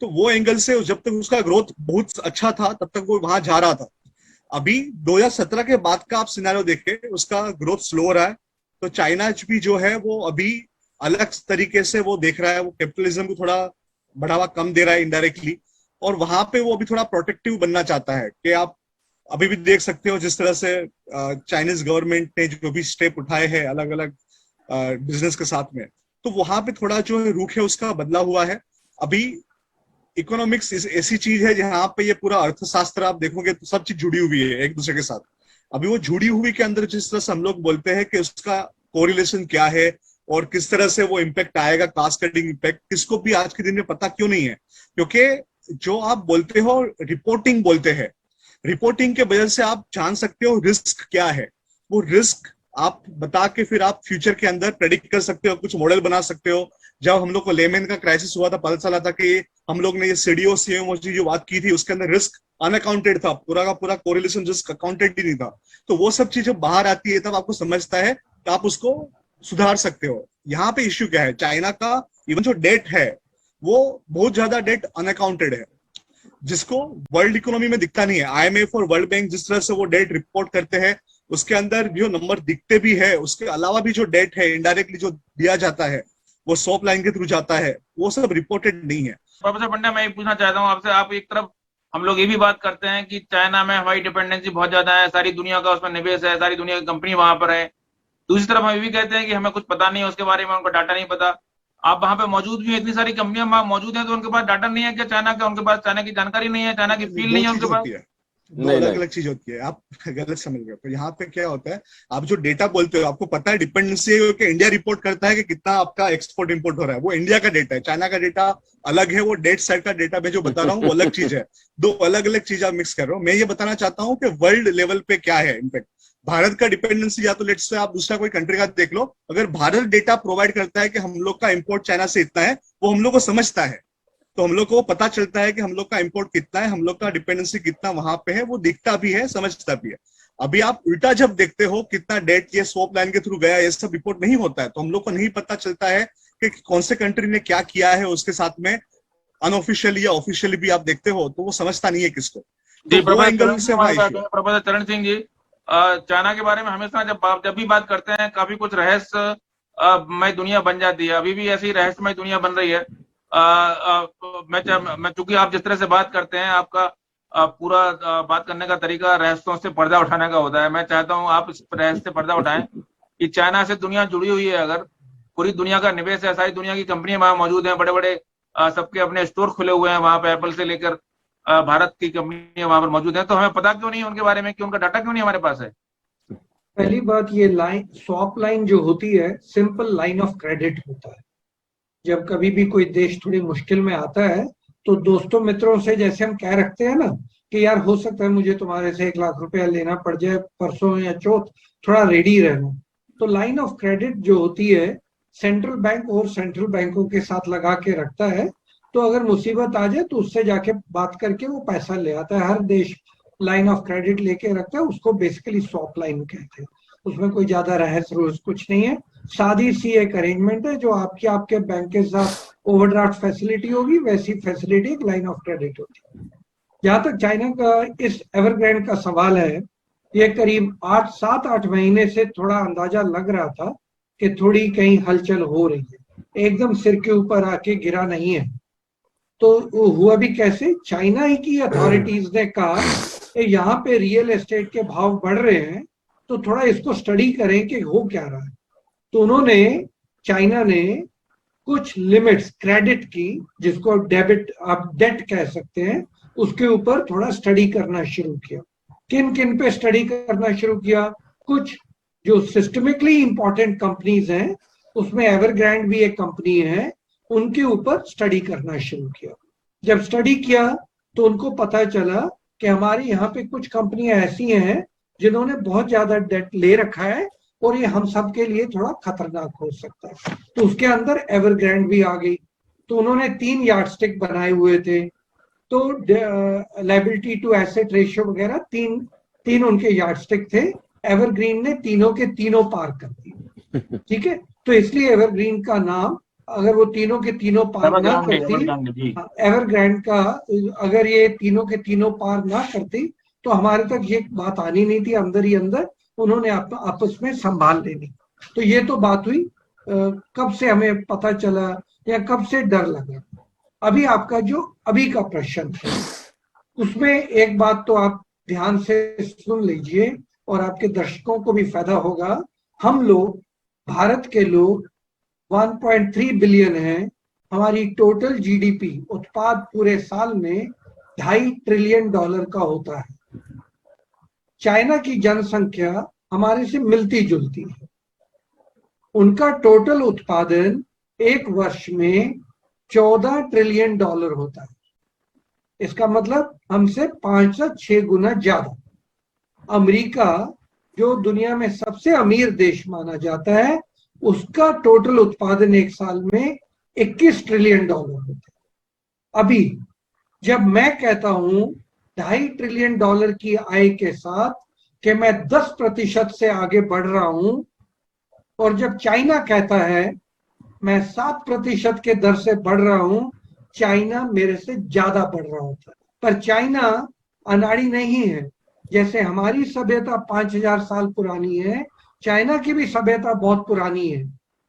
तो वो एंगल से जब तक उसका ग्रोथ बहुत अच्छा था तब तक वो वहां जा रहा था। अभी 2017 के बाद का आप सिनेरियो देखें, उसका ग्रोथ स्लो हो रहा है। तो चाइना भी जो है वो अभी अलग तरीके से वो देख रहा है, वो कैपिटलिज्म को थोड़ा बढ़ावा कम दे रहा है इनडायरेक्टली, और वहां पे वो अभी थोड़ा प्रोटेक्टिव बनना चाहता है। कि आप अभी भी देख सकते हो जिस तरह से चाइनीज गवर्नमेंट ने जो भी स्टेप उठाए हैं अलग अलग बिजनेस के साथ में, तो वहां पे थोड़ा जो रुख है उसका बदला हुआ है। अभी इकोनॉमिक्स ऐसी चीज है जहां पे ये पूरा अर्थशास्त्र आप देखोगे तो सब चीज जुड़ी हुई है एक दूसरे के साथ। अभी वो जुड़ी हुई के अंदर जिस तरह से हम लोग बोलते हैं कि उसका कोरिलेशन क्या है और किस तरह से वो इम्पैक्ट आएगा, कास्केडिंग इम्पैक्ट, किसको भी आज के दिन में पता क्यों नहीं है। क्योंकि जो आप बोलते हो रिपोर्टिंग बोलते हैं, रिपोर्टिंग के वजह से आप जान सकते हो रिस्क क्या है। वो रिस्क आप बता के फिर आप फ्यूचर के अंदर प्रेडिक्ट कर सकते हो, कुछ मॉडल बना सकते हो। जब हम लोग को लेमन का क्राइसिस हुआ था, पता चला था कि हम लोग ने ये सीडीओ सीएमओ की जो बात की थी उसके अंदर रिस्क अनअकाउंटेड था, पूरा का पूरा कोरिलेशन रिस्क अकाउंटेड ही नहीं था। तो वो सब चीज जब बाहर आती है तब आपको समझता है कि आप उसको सुधार सकते हो। यहाँ पे इश्यू क्या है, चाइना का इवन जो डेट है वो बहुत ज्यादा डेट अनअकाउंटेड है, जिसको वर्ल्ड इकोनॉमी में दिखता नहीं है। आईएमएफ और वर्ल्ड बैंक जिस तरह से वो डेट रिपोर्ट करते हैं उसके अंदर जो नंबर दिखते भी है, उसके अलावा भी जो डेट है इनडायरेक्टली जो दिया जाता है वो स्वैप लाइन के थ्रू जाता है, वो सब रिपोर्टेड नहीं है। प्रोफेसर पंड्या, मैं ये पूछना चाहता हूँ आपसे, आप एक तरफ हम लोग ये भी बात करते हैं कि चाइना में हमारी डिपेंडेंसी बहुत ज्यादा है, सारी दुनिया का उसमें निवेश है, सारी दुनिया की कंपनी वहां पर है। दूसरी तरफ हम ये भी कहते हैं कि हमें कुछ पता नहीं है उसके बारे में, उनका डाटा नहीं पता। आप वहां पे मौजूद भी, इतनी सारी कंपनियां वहां मौजूद हैं, तो उनके पास डाटा नहीं है क्या चाइना का? उनके पास चाइना की जानकारी नहीं है, चाइना की फील नहीं है उनके पास? दो अलग अलग चीज होती है, आप गलत समझ गए। तो यहाँ पे क्या होता है, आप जो डेटा बोलते हो आपको पता है डिपेंडेंसी है कि इंडिया रिपोर्ट करता है कि कितना आपका एक्सपोर्ट इंपोर्ट हो रहा है, वो इंडिया का डेटा है। चाइना का डेटा अलग है, वो डेट साइड का डेटा मैं जो बता रहा हूँ वो अलग चीज है। दो अलग अलग चीज आप मिक्स कर रहे हो। मैं ये बताना चाहता हूँ कि वर्ल्ड लेवल पे क्या है इम्पैक्ट। भारत का डिपेंडेंसी, या तो लेट्स से आप दूसरा कोई कंट्री का देख लो, अगर भारत डेटा प्रोवाइड करता है कि हम लोग का इंपोर्ट चाइना से इतना है, वो हम लोग को समझता है, तो हम लोग को पता चलता है कि हम लोग का इंपोर्ट कितना है, हम लोग का डिपेंडेंसी कितना वहां पे है, वो दिखता भी है, समझता भी है। अभी आप उल्टा जब देखते हो कितना डेट ये स्वैप लाइन के थ्रू गया, ये सब रिपोर्ट नहीं होता है, तो हम लोग को नहीं पता चलता है कि कौन से कंट्री ने क्या किया है उसके साथ में, अनऑफिशियली या ऑफिशियली भी आप देखते हो, तो वो समझता नहीं है किसको। जी, तो वो एंगल से प्रोफेसर चरण सिंह जी, चाइना के बारे में हमेशा जब भी बात करते हैं काफी कुछ रहस्यमय दुनिया बन जाती है, अभी भी ऐसी रहस्यमय दुनिया बन रही है। मैं चूंकि आप जिस तरह से बात करते हैं, आपका पूरा बात करने का तरीका रहस्यों से पर्दा उठाने का होता है, मैं चाहता हूं आप इस रहस्य से पर्दा उठाएं कि चाइना से दुनिया जुड़ी हुई है, अगर पूरी दुनिया का निवेश है, सारी दुनिया की कंपनियां वहां मौजूद हैं, बड़े बड़े सबके अपने स्टोर खुले हुए हैं वहां पे, एप्पल से लेकर भारत की कंपनियां वहां पर मौजूद हैं, तो हमें पता क्यों नहीं है उनके बारे में, कि उनका डाटा क्यों नहीं हमारे पास है? पहली बात, ये लाइन, स्वैप लाइन जो होती है, सिंपल लाइन ऑफ क्रेडिट होता है। जब कभी भी कोई देश थोड़ी मुश्किल में आता है तो दोस्तों मित्रों से जैसे हम कह रखते हैं ना कि यार हो सकता है मुझे तुम्हारे से 1 लाख रुपया लेना पड़ जाए परसों या चौथ, थोड़ा रेडी रहना। तो लाइन ऑफ क्रेडिट जो होती है सेंट्रल बैंक और सेंट्रल बैंकों के साथ लगा के रखता है, तो अगर मुसीबत आ जाए तो उससे जाके बात करके वो पैसा ले आता है। हर देश लाइन ऑफ क्रेडिट लेके रखता है, उसको बेसिकली स्वैप लाइन कहते हैं। उसमें कोई ज्यादा रहस्य रोज कुछ नहीं है, सादी सी एक अरेंजमेंट है जो आपके बैंक के साथ ओवरड्राफ्ट फैसिलिटी होगी, वैसी फैसिलिटी एक लाइन ऑफ क्रेडिट होती है। जहां तक चाइना का इस एवरग्रांड का सवाल है, ये करीब 7-8 महीने से थोड़ा अंदाजा लग रहा था कि थोड़ी कहीं हलचल हो रही है, एकदम सिर के ऊपर आके गिरा नहीं है। तो हुआ भी कैसे, चाइना ही की अथॉरिटीज ने कहा यहाँ पे रियल एस्टेट के भाव बढ़ रहे हैं, तो थोड़ा इसको स्टडी करें कि हो क्या रहा है। तो उन्होंने, चाइना ने कुछ लिमिट्स क्रेडिट की, जिसको डेबिट आप डेट कह सकते हैं, उसके ऊपर थोड़ा स्टडी करना शुरू किया। किन किन पे स्टडी करना शुरू किया, कुछ जो सिस्टमिकली इंपॉर्टेंट कंपनीज हैं, उसमें एवरग्रांड भी एक कंपनी है, उनके ऊपर स्टडी करना शुरू किया। जब स्टडी किया तो उनको पता चला कि हमारे यहाँ पे कुछ कंपनियां ऐसी हैं जिन्होंने बहुत ज्यादा डेट ले रखा है और ये हम सब के लिए थोड़ा खतरनाक हो सकता है। तो उसके अंदर एवरग्रांड भी आ गई। तो उन्होंने 3 यार्डस्टिक बनाए हुए थे, तो लायबिलिटी टू एसेट रेशियो वगैरह तीन उनके यार्डस्टिक थे। एवरग्रीन ने तीनों के तीनों पार कर दिए, ठीक है। तो इसलिए एवरग्रीन का नाम, अगर वो तीनों के तीनों पार ना करती, एवरग्रांड का अगर ये तीनों के तीनों पार ना करती तो हमारे तक ये बात आनी नहीं थी, अंदर ही अंदर उन्होंने आपस में संभाल लेनी। तो ये तो बात हुई, कब से हमें पता चला या कब से डर लगा। अभी आपका जो अभी का प्रश्न है, उसमें एक बात तो आप ध्यान से सुन लीजिए और आपके दर्शकों को भी फायदा होगा। हम लोग, भारत के लोग 1.3 बिलियन हैं, हमारी टोटल जीडीपी उत्पाद पूरे साल में $2.5 ट्रिलियन का होता है। चाइना की जनसंख्या हमारे से मिलती जुलती है, उनका टोटल उत्पादन एक वर्ष में $14 ट्रिलियन होता है। इसका मतलब हमसे 5 से 6 गुना ज्यादा। अमेरिका, जो दुनिया में सबसे अमीर देश माना जाता है, उसका टोटल उत्पादन एक साल में $21 ट्रिलियन होता है। अभी जब मैं कहता हूं $2.5 ट्रिलियन की आय के साथ कि मैं 10% से आगे बढ़ रहा हूं, और जब चाइना कहता है मैं 7% के दर से बढ़ रहा हूं, चाइना मेरे से ज्यादा बढ़ रहा होता है। पर चाइना अनाड़ी नहीं है। जैसे हमारी सभ्यता 5000 साल पुरानी है, चाइना की भी सभ्यता बहुत पुरानी है,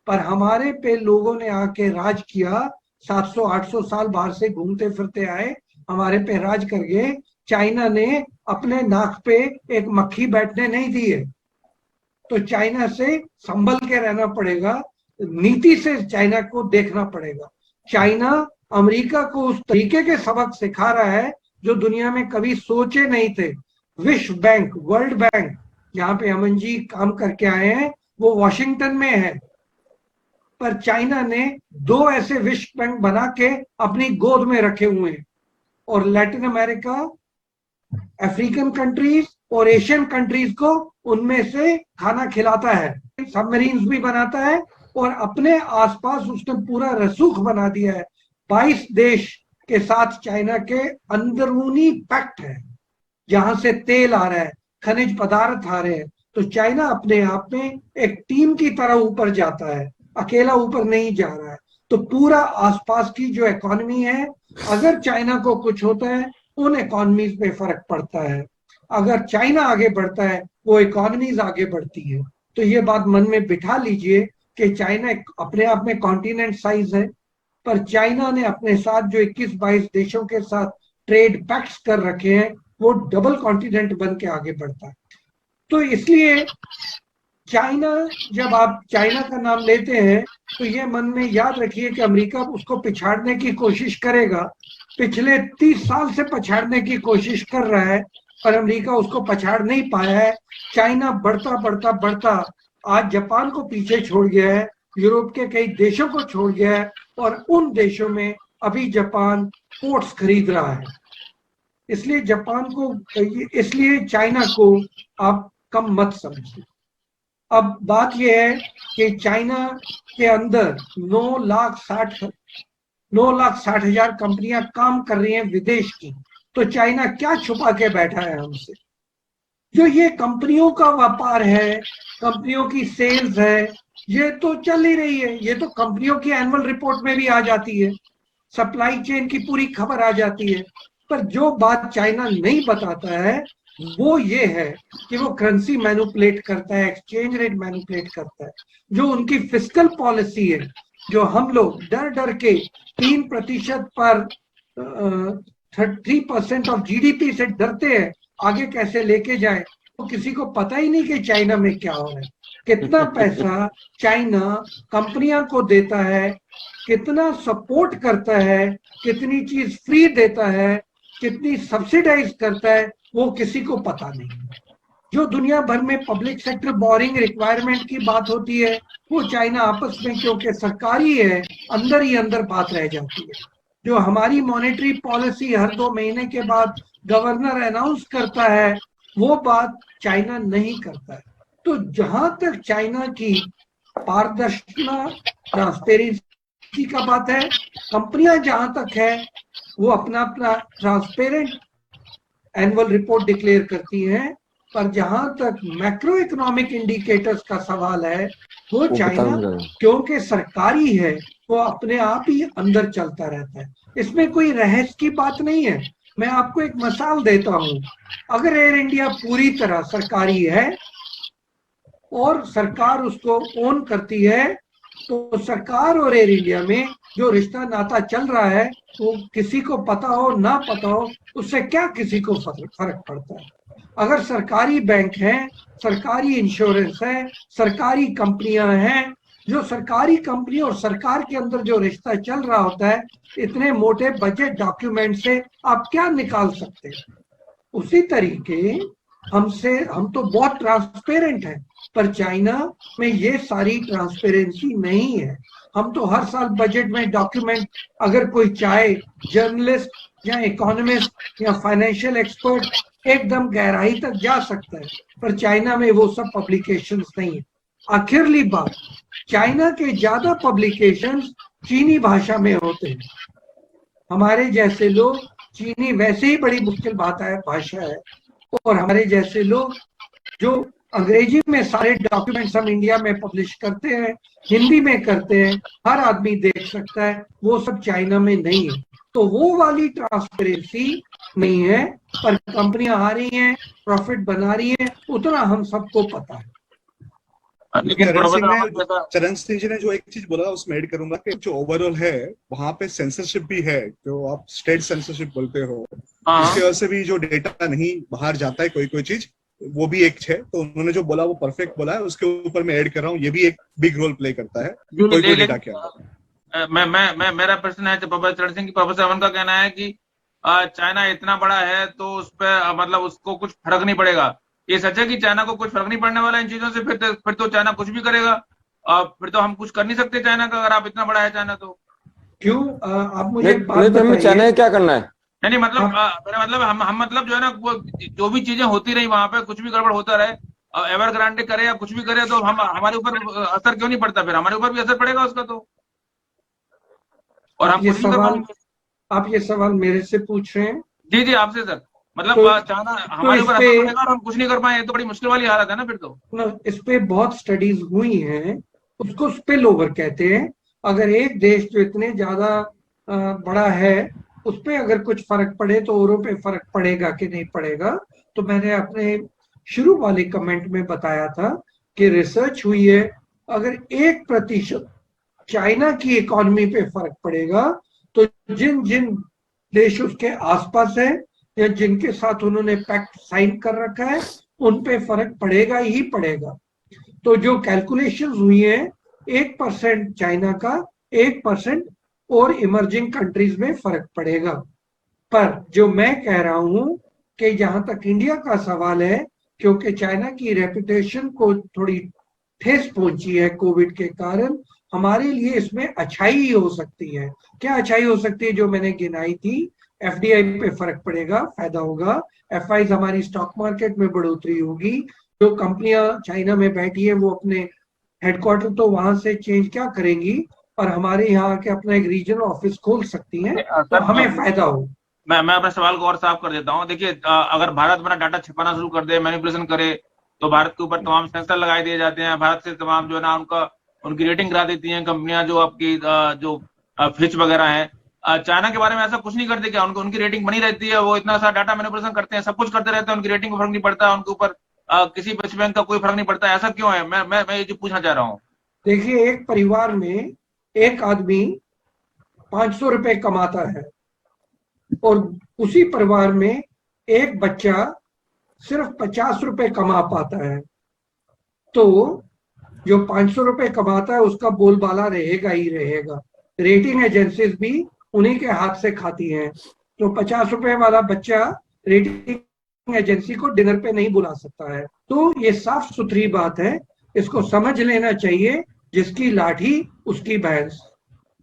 पर हमारे पे लोगों ने आके राज किया। 700-800 साल बाहर से घूमते फिरते आए, हमारे पे राज कर गए। चाइना ने अपने नाक पे एक मक्खी बैठने नहीं दी है। तो चाइना से संभल के रहना पड़ेगा, नीति से चाइना को देखना पड़ेगा। चाइना अमेरिका को उस तरीके के सबक सिखा रहा है जो दुनिया में कभी सोचे नहीं थे। विश्व बैंक, वर्ल्ड बैंक, जहां पे अमन जी काम करके आए हैं, वो वॉशिंगटन में है, पर चाइना ने 2 ऐसे विश्व बैंक बना के अपनी गोद में रखे हुए हैं। और लैटिन अमेरिका, अफ्रीकन कंट्रीज और एशियन कंट्रीज को उनमें से खाना खिलाता है, सबमरीन्स भी बनाता है और अपने आसपास उसने पूरा रसूख बना दिया है। 22 देश के साथ चाइना के अंदरूनी पैक्ट है, जहां से तेल आ रहा है, खनिज पदार्थ आ रहे हैं। तो चाइना अपने आप में एक टीम की तरह ऊपर जाता है, अकेला ऊपर नहीं जा रहा है। तो पूरा आसपास की जो इकोनॉमी है, अगर चाइना को कुछ होता है उन इकोनॉमीज पे फर्क पड़ता है। अगर चाइना आगे बढ़ता है वो इकोनॉमीज आगे बढ़ती है। तो ये बात मन में बिठा लीजिए कि चाइना अपने आप में कॉन्टिनेंट साइज है, पर चाइना ने अपने साथ जो 21-22 देशों के साथ ट्रेड पैक्ट्स कर रखे हैं, वो डबल कॉन्टिनेंट बन के आगे बढ़ता है। तो इसलिए चाइना, जब आप चाइना का नाम लेते हैं तो ये मन में याद रखिए कि अमेरिका उसको पिछाड़ने की कोशिश करेगा। पिछले 30 साल से पछाड़ने की कोशिश कर रहा है, पर अमेरिका उसको पछाड़ नहीं पाया है। चाइना बढ़ता बढ़ता बढ़ता आज जापान को पीछे छोड़ गया है, यूरोप के कई देशों को छोड़ गया है, और उन देशों में अभी जापान पोर्ट्स खरीद रहा है। इसलिए चाइना को आप कम मत समझिए। अब बात यह है कि चाइना के अंदर 9,60,000 कंपनियां काम कर रही हैं विदेश की। तो चाइना क्या छुपा के बैठा है हमसे? जो ये कंपनियों का व्यापार है, कंपनियों की सेल्स है, ये तो चल ही रही है। ये तो कंपनियों की एनुअल रिपोर्ट में भी आ जाती है, सप्लाई चेन की पूरी खबर आ जाती है। पर जो बात चाइना नहीं बताता है वो ये है कि वो करेंसी मैनिपुलेट करता है, एक्सचेंज रेट मैनिपुलेट करता है। जो उनकी फिस्कल पॉलिसी है, जो हम लोग डर डर के 3% पर 3% ऑफ जीडीपी से डरते हैं आगे कैसे लेके जाए, तो किसी को पता ही नहीं कि चाइना में क्या हो रहा है। कितना पैसा चाइना कंपनियां को देता है, कितना सपोर्ट करता है, कितनी चीज फ्री देता है, कितनी सब्सिडाइज करता है, वो किसी को पता नहीं। जो दुनिया भर में पब्लिक सेक्टर बोरिंग रिक्वायरमेंट की बात होती है, वो चाइना आपस में, क्योंकि सरकारी है, अंदर ही अंदर बात रह जाती है। जो हमारी मॉनेटरी पॉलिसी हर 2 महीने के बाद गवर्नर अनाउंस करता है, वो बात चाइना नहीं करता है। तो जहां तक चाइना की पारदर्शिता, ट्रांसपेरेंसी का बात है, कंपनियां जहां तक है वो अपना अपना ट्रांसपेरेंट एनुअल रिपोर्ट डिक्लेयर करती हैं। पर जहां तक मैक्रो इकोनॉमिक इंडिकेटर्स का सवाल है, वो चाइना क्योंकि सरकारी है, वो अपने आप ही अंदर चलता रहता है। इसमें कोई रहस्य की बात नहीं है। मैं आपको एक मिसाल देता हूं। अगर एयर इंडिया पूरी तरह सरकारी है और सरकार उसको ओन करती है, तो सरकार और एयर इंडिया में जो रिश्ता नाता चल रहा है, वो किसी को पता हो ना पता हो, उससे क्या किसी को फर्क पड़ता है। अगर सरकारी बैंक है, सरकारी इंश्योरेंस है, सरकारी कंपनियां हैं, जो सरकारी कंपनी और सरकार के अंदर जो रिश्ता चल रहा होता है, इतने मोटे बजट डॉक्यूमेंट से आप क्या निकाल सकते हैं? उसी तरीके हम तो बहुत ट्रांसपेरेंट हैं, पर चाइना में ये सारी ट्रांसपेरेंसी नहीं है। हम तो हर साल बजट में डॉक्यूमेंट, अगर कोई चाहे, जर्नलिस्ट या इकोनॉमिस्ट या फाइनेंशियल एक्सपर्ट एकदम गहराई तक जा सकता है, पर चाइना में वो सब पब्लिकेशंस नहीं है। आखिरली बात, चाइना के ज्यादा पब्लिकेशंस चीनी भाषा में होते हैं। हमारे जैसे लोग, चीनी वैसे ही बड़ी मुश्किल भाषा है, और हमारे जैसे लोग जो अंग्रेजी में सारे डॉक्यूमेंट्स हम इंडिया में पब्लिश करते हैं, हिंदी में करते हैं, हर आदमी देख सकता है, वो सब चाइना में नहीं है। तो वो वाली ट्रांसपेरेंसी नहीं है, पर कंपनियां आ रही हैं, प्रॉफिट बना रही हैं, उतना हम सबको पता है। चरण सिंह जी ने जो एक चीज बोला उसमें ऐड करूंगा कि जो ओवरऑल है वहां पे सेंसरशिप भी है, जो आप स्टेट सेंसरशिप बोलते हो, उसकी वजह से भी जो डेटा नहीं बाहर जाता है कोई चीज, वो भी एक है। तो उन्होंने जो बोला वो परफेक्ट बोला है, उसके ऊपर मैं ऐड कर रहा हूँ, ये भी एक बिग रोल प्ले करता है कोई डेटा क्या। मेरा प्रश्न है प्रोफेसर चरण सिंह, प्रोफेसर अमन का कहना है कि चाइना इतना बड़ा है तो उस पर मतलब उसको कुछ फर्क नहीं पड़ेगा। ये सच है कि चाइना को कुछ फर्क नहीं पड़ने वाला इन चीजों से? फिर तो चाइना कुछ भी करेगा, फिर तो हम कुछ कर नहीं सकते चाइना का, अगर आप इतना बड़ा है चाइना तो। क्यों? आप मुझे बात बताइए, चाइना क्या करना है? नहीं मतलब मेरा मतलब हम मतलब जो है ना, वो जो भी चीजें होती रही वहां पे, कुछ भी गड़बड़ होता रहे, एवरग्रांडे करे या कुछ भी करे तो हम हमारे ऊपर असर क्यों नहीं पड़ता? फिर हमारे ऊपर भी असर पड़ेगा उसका तो। और हम कुछ नहीं कर पाएंगे। आप ये सवाल मेरे से पूछ रहे हैं? जी जी, आपसे सर। मतलब चाइना हमारे ऊपर असर पड़ेगा और हम कुछ नहीं कर पाए, तो बड़ी मुश्किल वाली हालत है ना फिर तो। इस पे बहुत स्टडीज हुई हैं, उसको स्पिल ओवर कहते हैं। अगर एक देश जो इतने ज्यादा बड़ा है उस पे अगर कुछ फर्क पड़े तो औरों पे फर्क पड़ेगा कि नहीं पड़ेगा। तो मैंने अपने शुरू वाले कमेंट में बताया था कि रिसर्च हुई है, अगर 1% चाइना की इकोनॉमी पे फर्क पड़ेगा तो जिन जिन देश उसके आसपास है या जिनके साथ उन्होंने पैक्ट साइन कर रखा है उन पे फर्क पड़ेगा ही पड़ेगा। तो जो कैलकुलेशंस हुई है 1% चाइना का, 1% और इमर्जिंग कंट्रीज में फर्क पड़ेगा। पर जो मैं कह रहा हूं कि जहां तक इंडिया का सवाल है, क्योंकि चाइना की रेपुटेशन को थोड़ी ठेस पहुंची है कोविड के कारण, हमारे लिए इसमें अच्छाई ही हो सकती है। क्या अच्छाई हो सकती है? जो मैंने गिनाई थी, एफडीआई पे फर्क पड़ेगा, फायदा होगा। एफआईज हमारी स्टॉक मार्केट में बढ़ोतरी होगी। जो कंपनियां चाइना में बैठी है वो अपने हेडक्वार्टर तो वहां से चेंज क्या करेंगी और हमारे यहाँ के अपना एक रीजनल ऑफिस खोल सकती हैं, तो हमें फायदा हो। मैं अपने सवाल को और साफ कर देता हूँ। देखिए, अगर भारत अपना डाटा छिपाना शुरू कर दे, मैनिपुलेशन करे, तो भारत के ऊपर तमाम सेंसर लगाए दिए जाते हैं। भारत से तमाम जो है ना उनकी रेटिंग गिरा देती हैं कंपनियां, जो आपकी जो फिच वगैरह है। चाइना के बारे में ऐसा कुछ नहीं करते क्या? उनकी रेटिंग बनी रहती है, वो इतना सा डाटा मैनिपुलेशन करते हैं, सब कुछ करते रहते हैं, उनकी रेटिंग में फर्क नहीं पड़ता, उनके ऊपर किसी विश्व बैंक का कोई फर्क नहीं पड़ता। ऐसा क्यों है? मैं ये जो पूछना चाह रहा हूँ। देखिए, एक परिवार में एक आदमी 500 रुपए कमाता है और उसी परिवार में एक बच्चा सिर्फ 50 रुपए कमा पाता है, तो जो 500 रुपए कमाता है उसका बोलबाला रहेगा ही रहेगा। रेटिंग एजेंसीज भी उन्हीं के हाथ से खाती हैं। तो 50 रुपए वाला बच्चा रेटिंग एजेंसी को डिनर पे नहीं बुला सकता है। तो ये साफ सुथरी बात है, इसको समझ लेना चाहिए, जिसकी लाठी उसकी भैंस।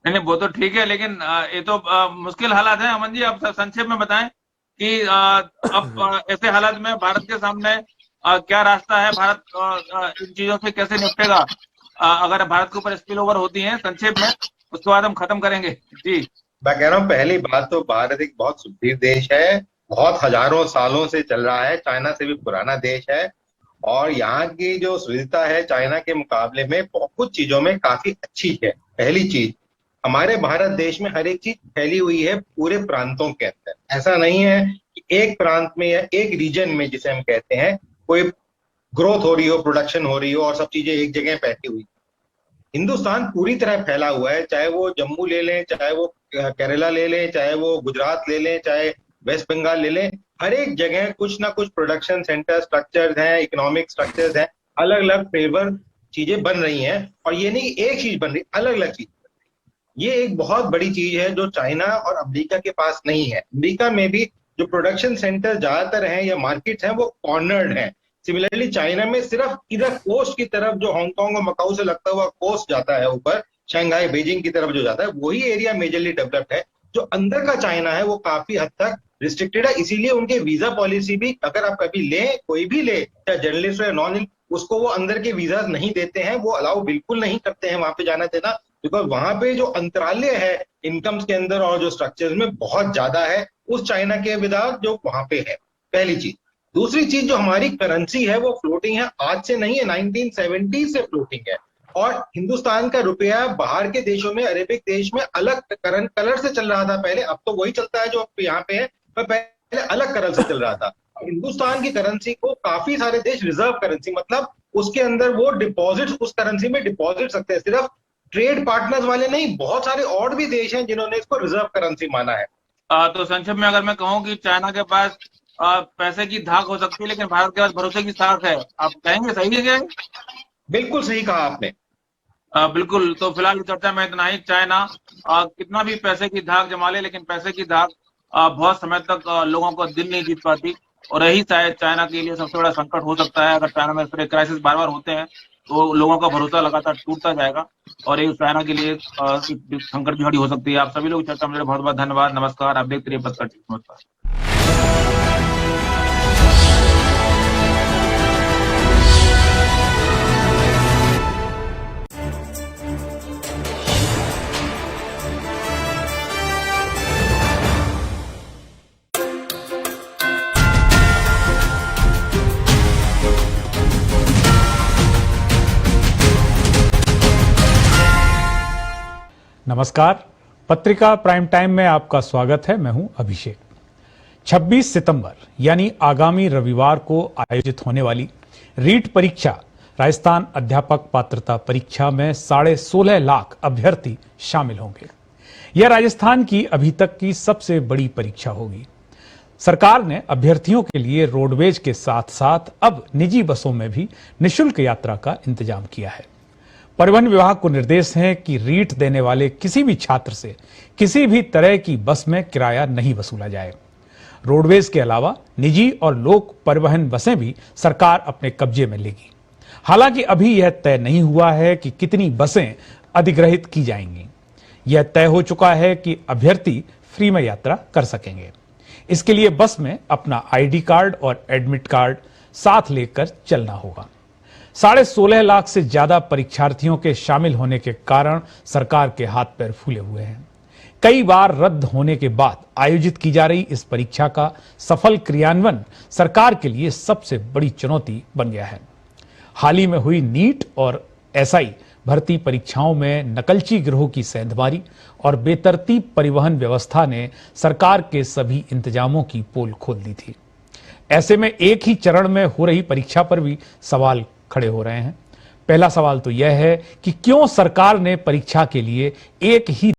नहीं, वो तो ठीक है, लेकिन ये तो मुश्किल हालात है। अमन जी, आप संक्षेप में बताएं कि अब ऐसे हालात में भारत के सामने क्या रास्ता है? भारत इन चीजों से कैसे निपटेगा? अगर भारत के ऊपर स्पिल ओवर होती है, संक्षेप में, उसके बाद हम खत्म करेंगे। जी, मैं कह रहा हूँ, पहली बात तो भारत एक बहुत सुदृढ़ देश है, बहुत हजारों सालों से चल रहा है, चाइना से भी पुराना देश है, और यहाँ की जो सुविधा है चाइना के मुकाबले में बहुत कुछ चीजों में काफी अच्छी है। पहली चीज, हमारे भारत देश में हर एक चीज फैली हुई है पूरे प्रांतों के अंदर। ऐसा नहीं है कि एक प्रांत में या एक रीजन में, जिसे हम कहते हैं, कोई ग्रोथ हो रही हो, प्रोडक्शन हो रही हो और सब चीजें एक जगह बैठी हुई। हिंदुस्तान पूरी तरह फैला हुआ है, चाहे वो जम्मू ले लें, चाहे वो केरला ले लें, चाहे वो गुजरात ले लें, चाहे वेस्ट बंगाल ले लें, हर एक जगह कुछ ना कुछ प्रोडक्शन सेंटर स्ट्रक्चर्स हैं, इकोनॉमिक स्ट्रक्चर्स हैं, अलग अलग फ्लेवर चीजें बन रही हैं। और ये नहीं एक चीज बन रही, अलग अलग चीज। ये एक बहुत बड़ी चीज है जो चाइना और अमेरिका के पास नहीं है। अमेरिका में भी जो प्रोडक्शन सेंटर ज्यादातर हैं या मार्केट्स हैं वो कॉर्नर्ड हैं। सिमिलरली चाइना में सिर्फ इधर कोस्ट की तरफ, जो हांगकांग और मकाऊ से लगता हुआ कोस्ट जाता है ऊपर, शंघाई बीजिंग की तरफ जो जाता है, वही एरिया मेजरली डेवलप्ड है। जो अंदर का चाइना है वो काफी हद तक रिस्ट्रिक्टेड है। इसीलिए उनके वीजा पॉलिसी भी, अगर आप कभी लें, कोई भी ले, चाहे जर्नलिस्ट हो या नॉन, उसको वो अंदर के वीजा नहीं देते हैं, वो अलाउ बिल्कुल नहीं करते हैं वहां पे जाना देना, बिकॉज वहां पे जो अंतराल्य है इनकम्स के अंदर और जो स्ट्रक्चर्स में बहुत ज्यादा है उस चाइना के विदाउट जो वहां पे है। पहली चीज। दूसरी चीज, जो हमारी करेंसी है वो फ्लोटिंग है, आज से नहीं है, 1970 से फ्लोटिंग है। और हिंदुस्तान का रुपया बाहर के देशों में, अरेबिक देश में अलग कलर से चल रहा था पहले, अब तो वही चलता है जो यहाँ पे है, पर पहले अलग कलर से चल रहा था। हिंदुस्तान की करेंसी को काफी सारे देश रिजर्व करेंसी, मतलब उसके अंदर वो डिपॉजिट उस करेंसी में डिपॉजिट सकते हैं। सिर्फ ट्रेड पार्टनर्स वाले नहीं, बहुत सारे और भी देश हैं जिन्होंने इसको रिजर्व करेंसी माना है। तो संक्षेप में अगर मैं कहूँ कि चाइना के पास पैसे की धाक हो सकती है, लेकिन भारत के पास भरोसे की साख है, आप कहेंगे सही है क्या? बिल्कुल सही कहा आपने। बिल्कुल। तो फिलहाल चर्चा में इतना ही। चाइना कितना भी पैसे की धाक जमा ले, लेकिन पैसे की धाक बहुत समय तक लोगों को दिल नहीं जीत पाती, और यही शायद चाइना के लिए सबसे बड़ा संकट हो सकता है। अगर चाइना में इस तरह क्राइसिस बार बार होते हैं तो लोगों का भरोसा लगातार टूटता जाएगा, और ये चाइना के लिए संकट की घड़ी हो सकती है। आप सभी लोग चर्चा में बहुत बहुत धन्यवाद। नमस्कार। आप देखते रहिए पत्रकार टीवी। नमस्कार। नमस्कार, पत्रिका प्राइम टाइम में आपका स्वागत है। मैं हूं अभिषेक। 26 सितंबर यानी आगामी रविवार को आयोजित होने वाली रीट परीक्षा राजस्थान अध्यापक पात्रता परीक्षा में 16.5 लाख अभ्यर्थी शामिल होंगे। यह राजस्थान की अभी तक की सबसे बड़ी परीक्षा होगी। सरकार ने अभ्यर्थियों के लिए रोडवेज के साथ साथ अब निजी बसों में भी निःशुल्क यात्रा का इंतजाम किया है। परिवहन विभाग को निर्देश है कि रीट देने वाले किसी भी छात्र से किसी भी तरह की बस में किराया नहीं वसूला जाए। रोडवेज के अलावा निजी और लोक परिवहन बसें भी सरकार अपने कब्जे में लेगी। हालांकि अभी यह तय नहीं हुआ है कि कितनी बसें अधिग्रहित की जाएंगी। यह तय हो चुका है कि अभ्यर्थी फ्री में यात्रा कर सकेंगे। इसके लिए बस में अपना आईडी कार्ड और एडमिट कार्ड साथ लेकर चलना होगा। 16.5 लाख से ज्यादा परीक्षार्थियों के शामिल होने के कारण सरकार के हाथ पैर फूले हुए हैं। कई बार रद्द होने के बाद आयोजित की जा रही इस परीक्षा का सफल क्रियान्वयन सरकार के लिए सबसे बड़ी चुनौती बन गया है। हाल ही में हुई नीट और एसआई भर्ती परीक्षाओं में नकलची गिरोह की सेंधमारी और बेतरतीब परिवहन व्यवस्था ने सरकार के सभी इंतजामों की पोल खोल दी थी। ऐसे में एक ही चरण में हो रही परीक्षा पर भी सवाल खड़े हो रहे हैं। पहला सवाल तो यह है कि क्यों सरकार ने परीक्षा के लिए एक ही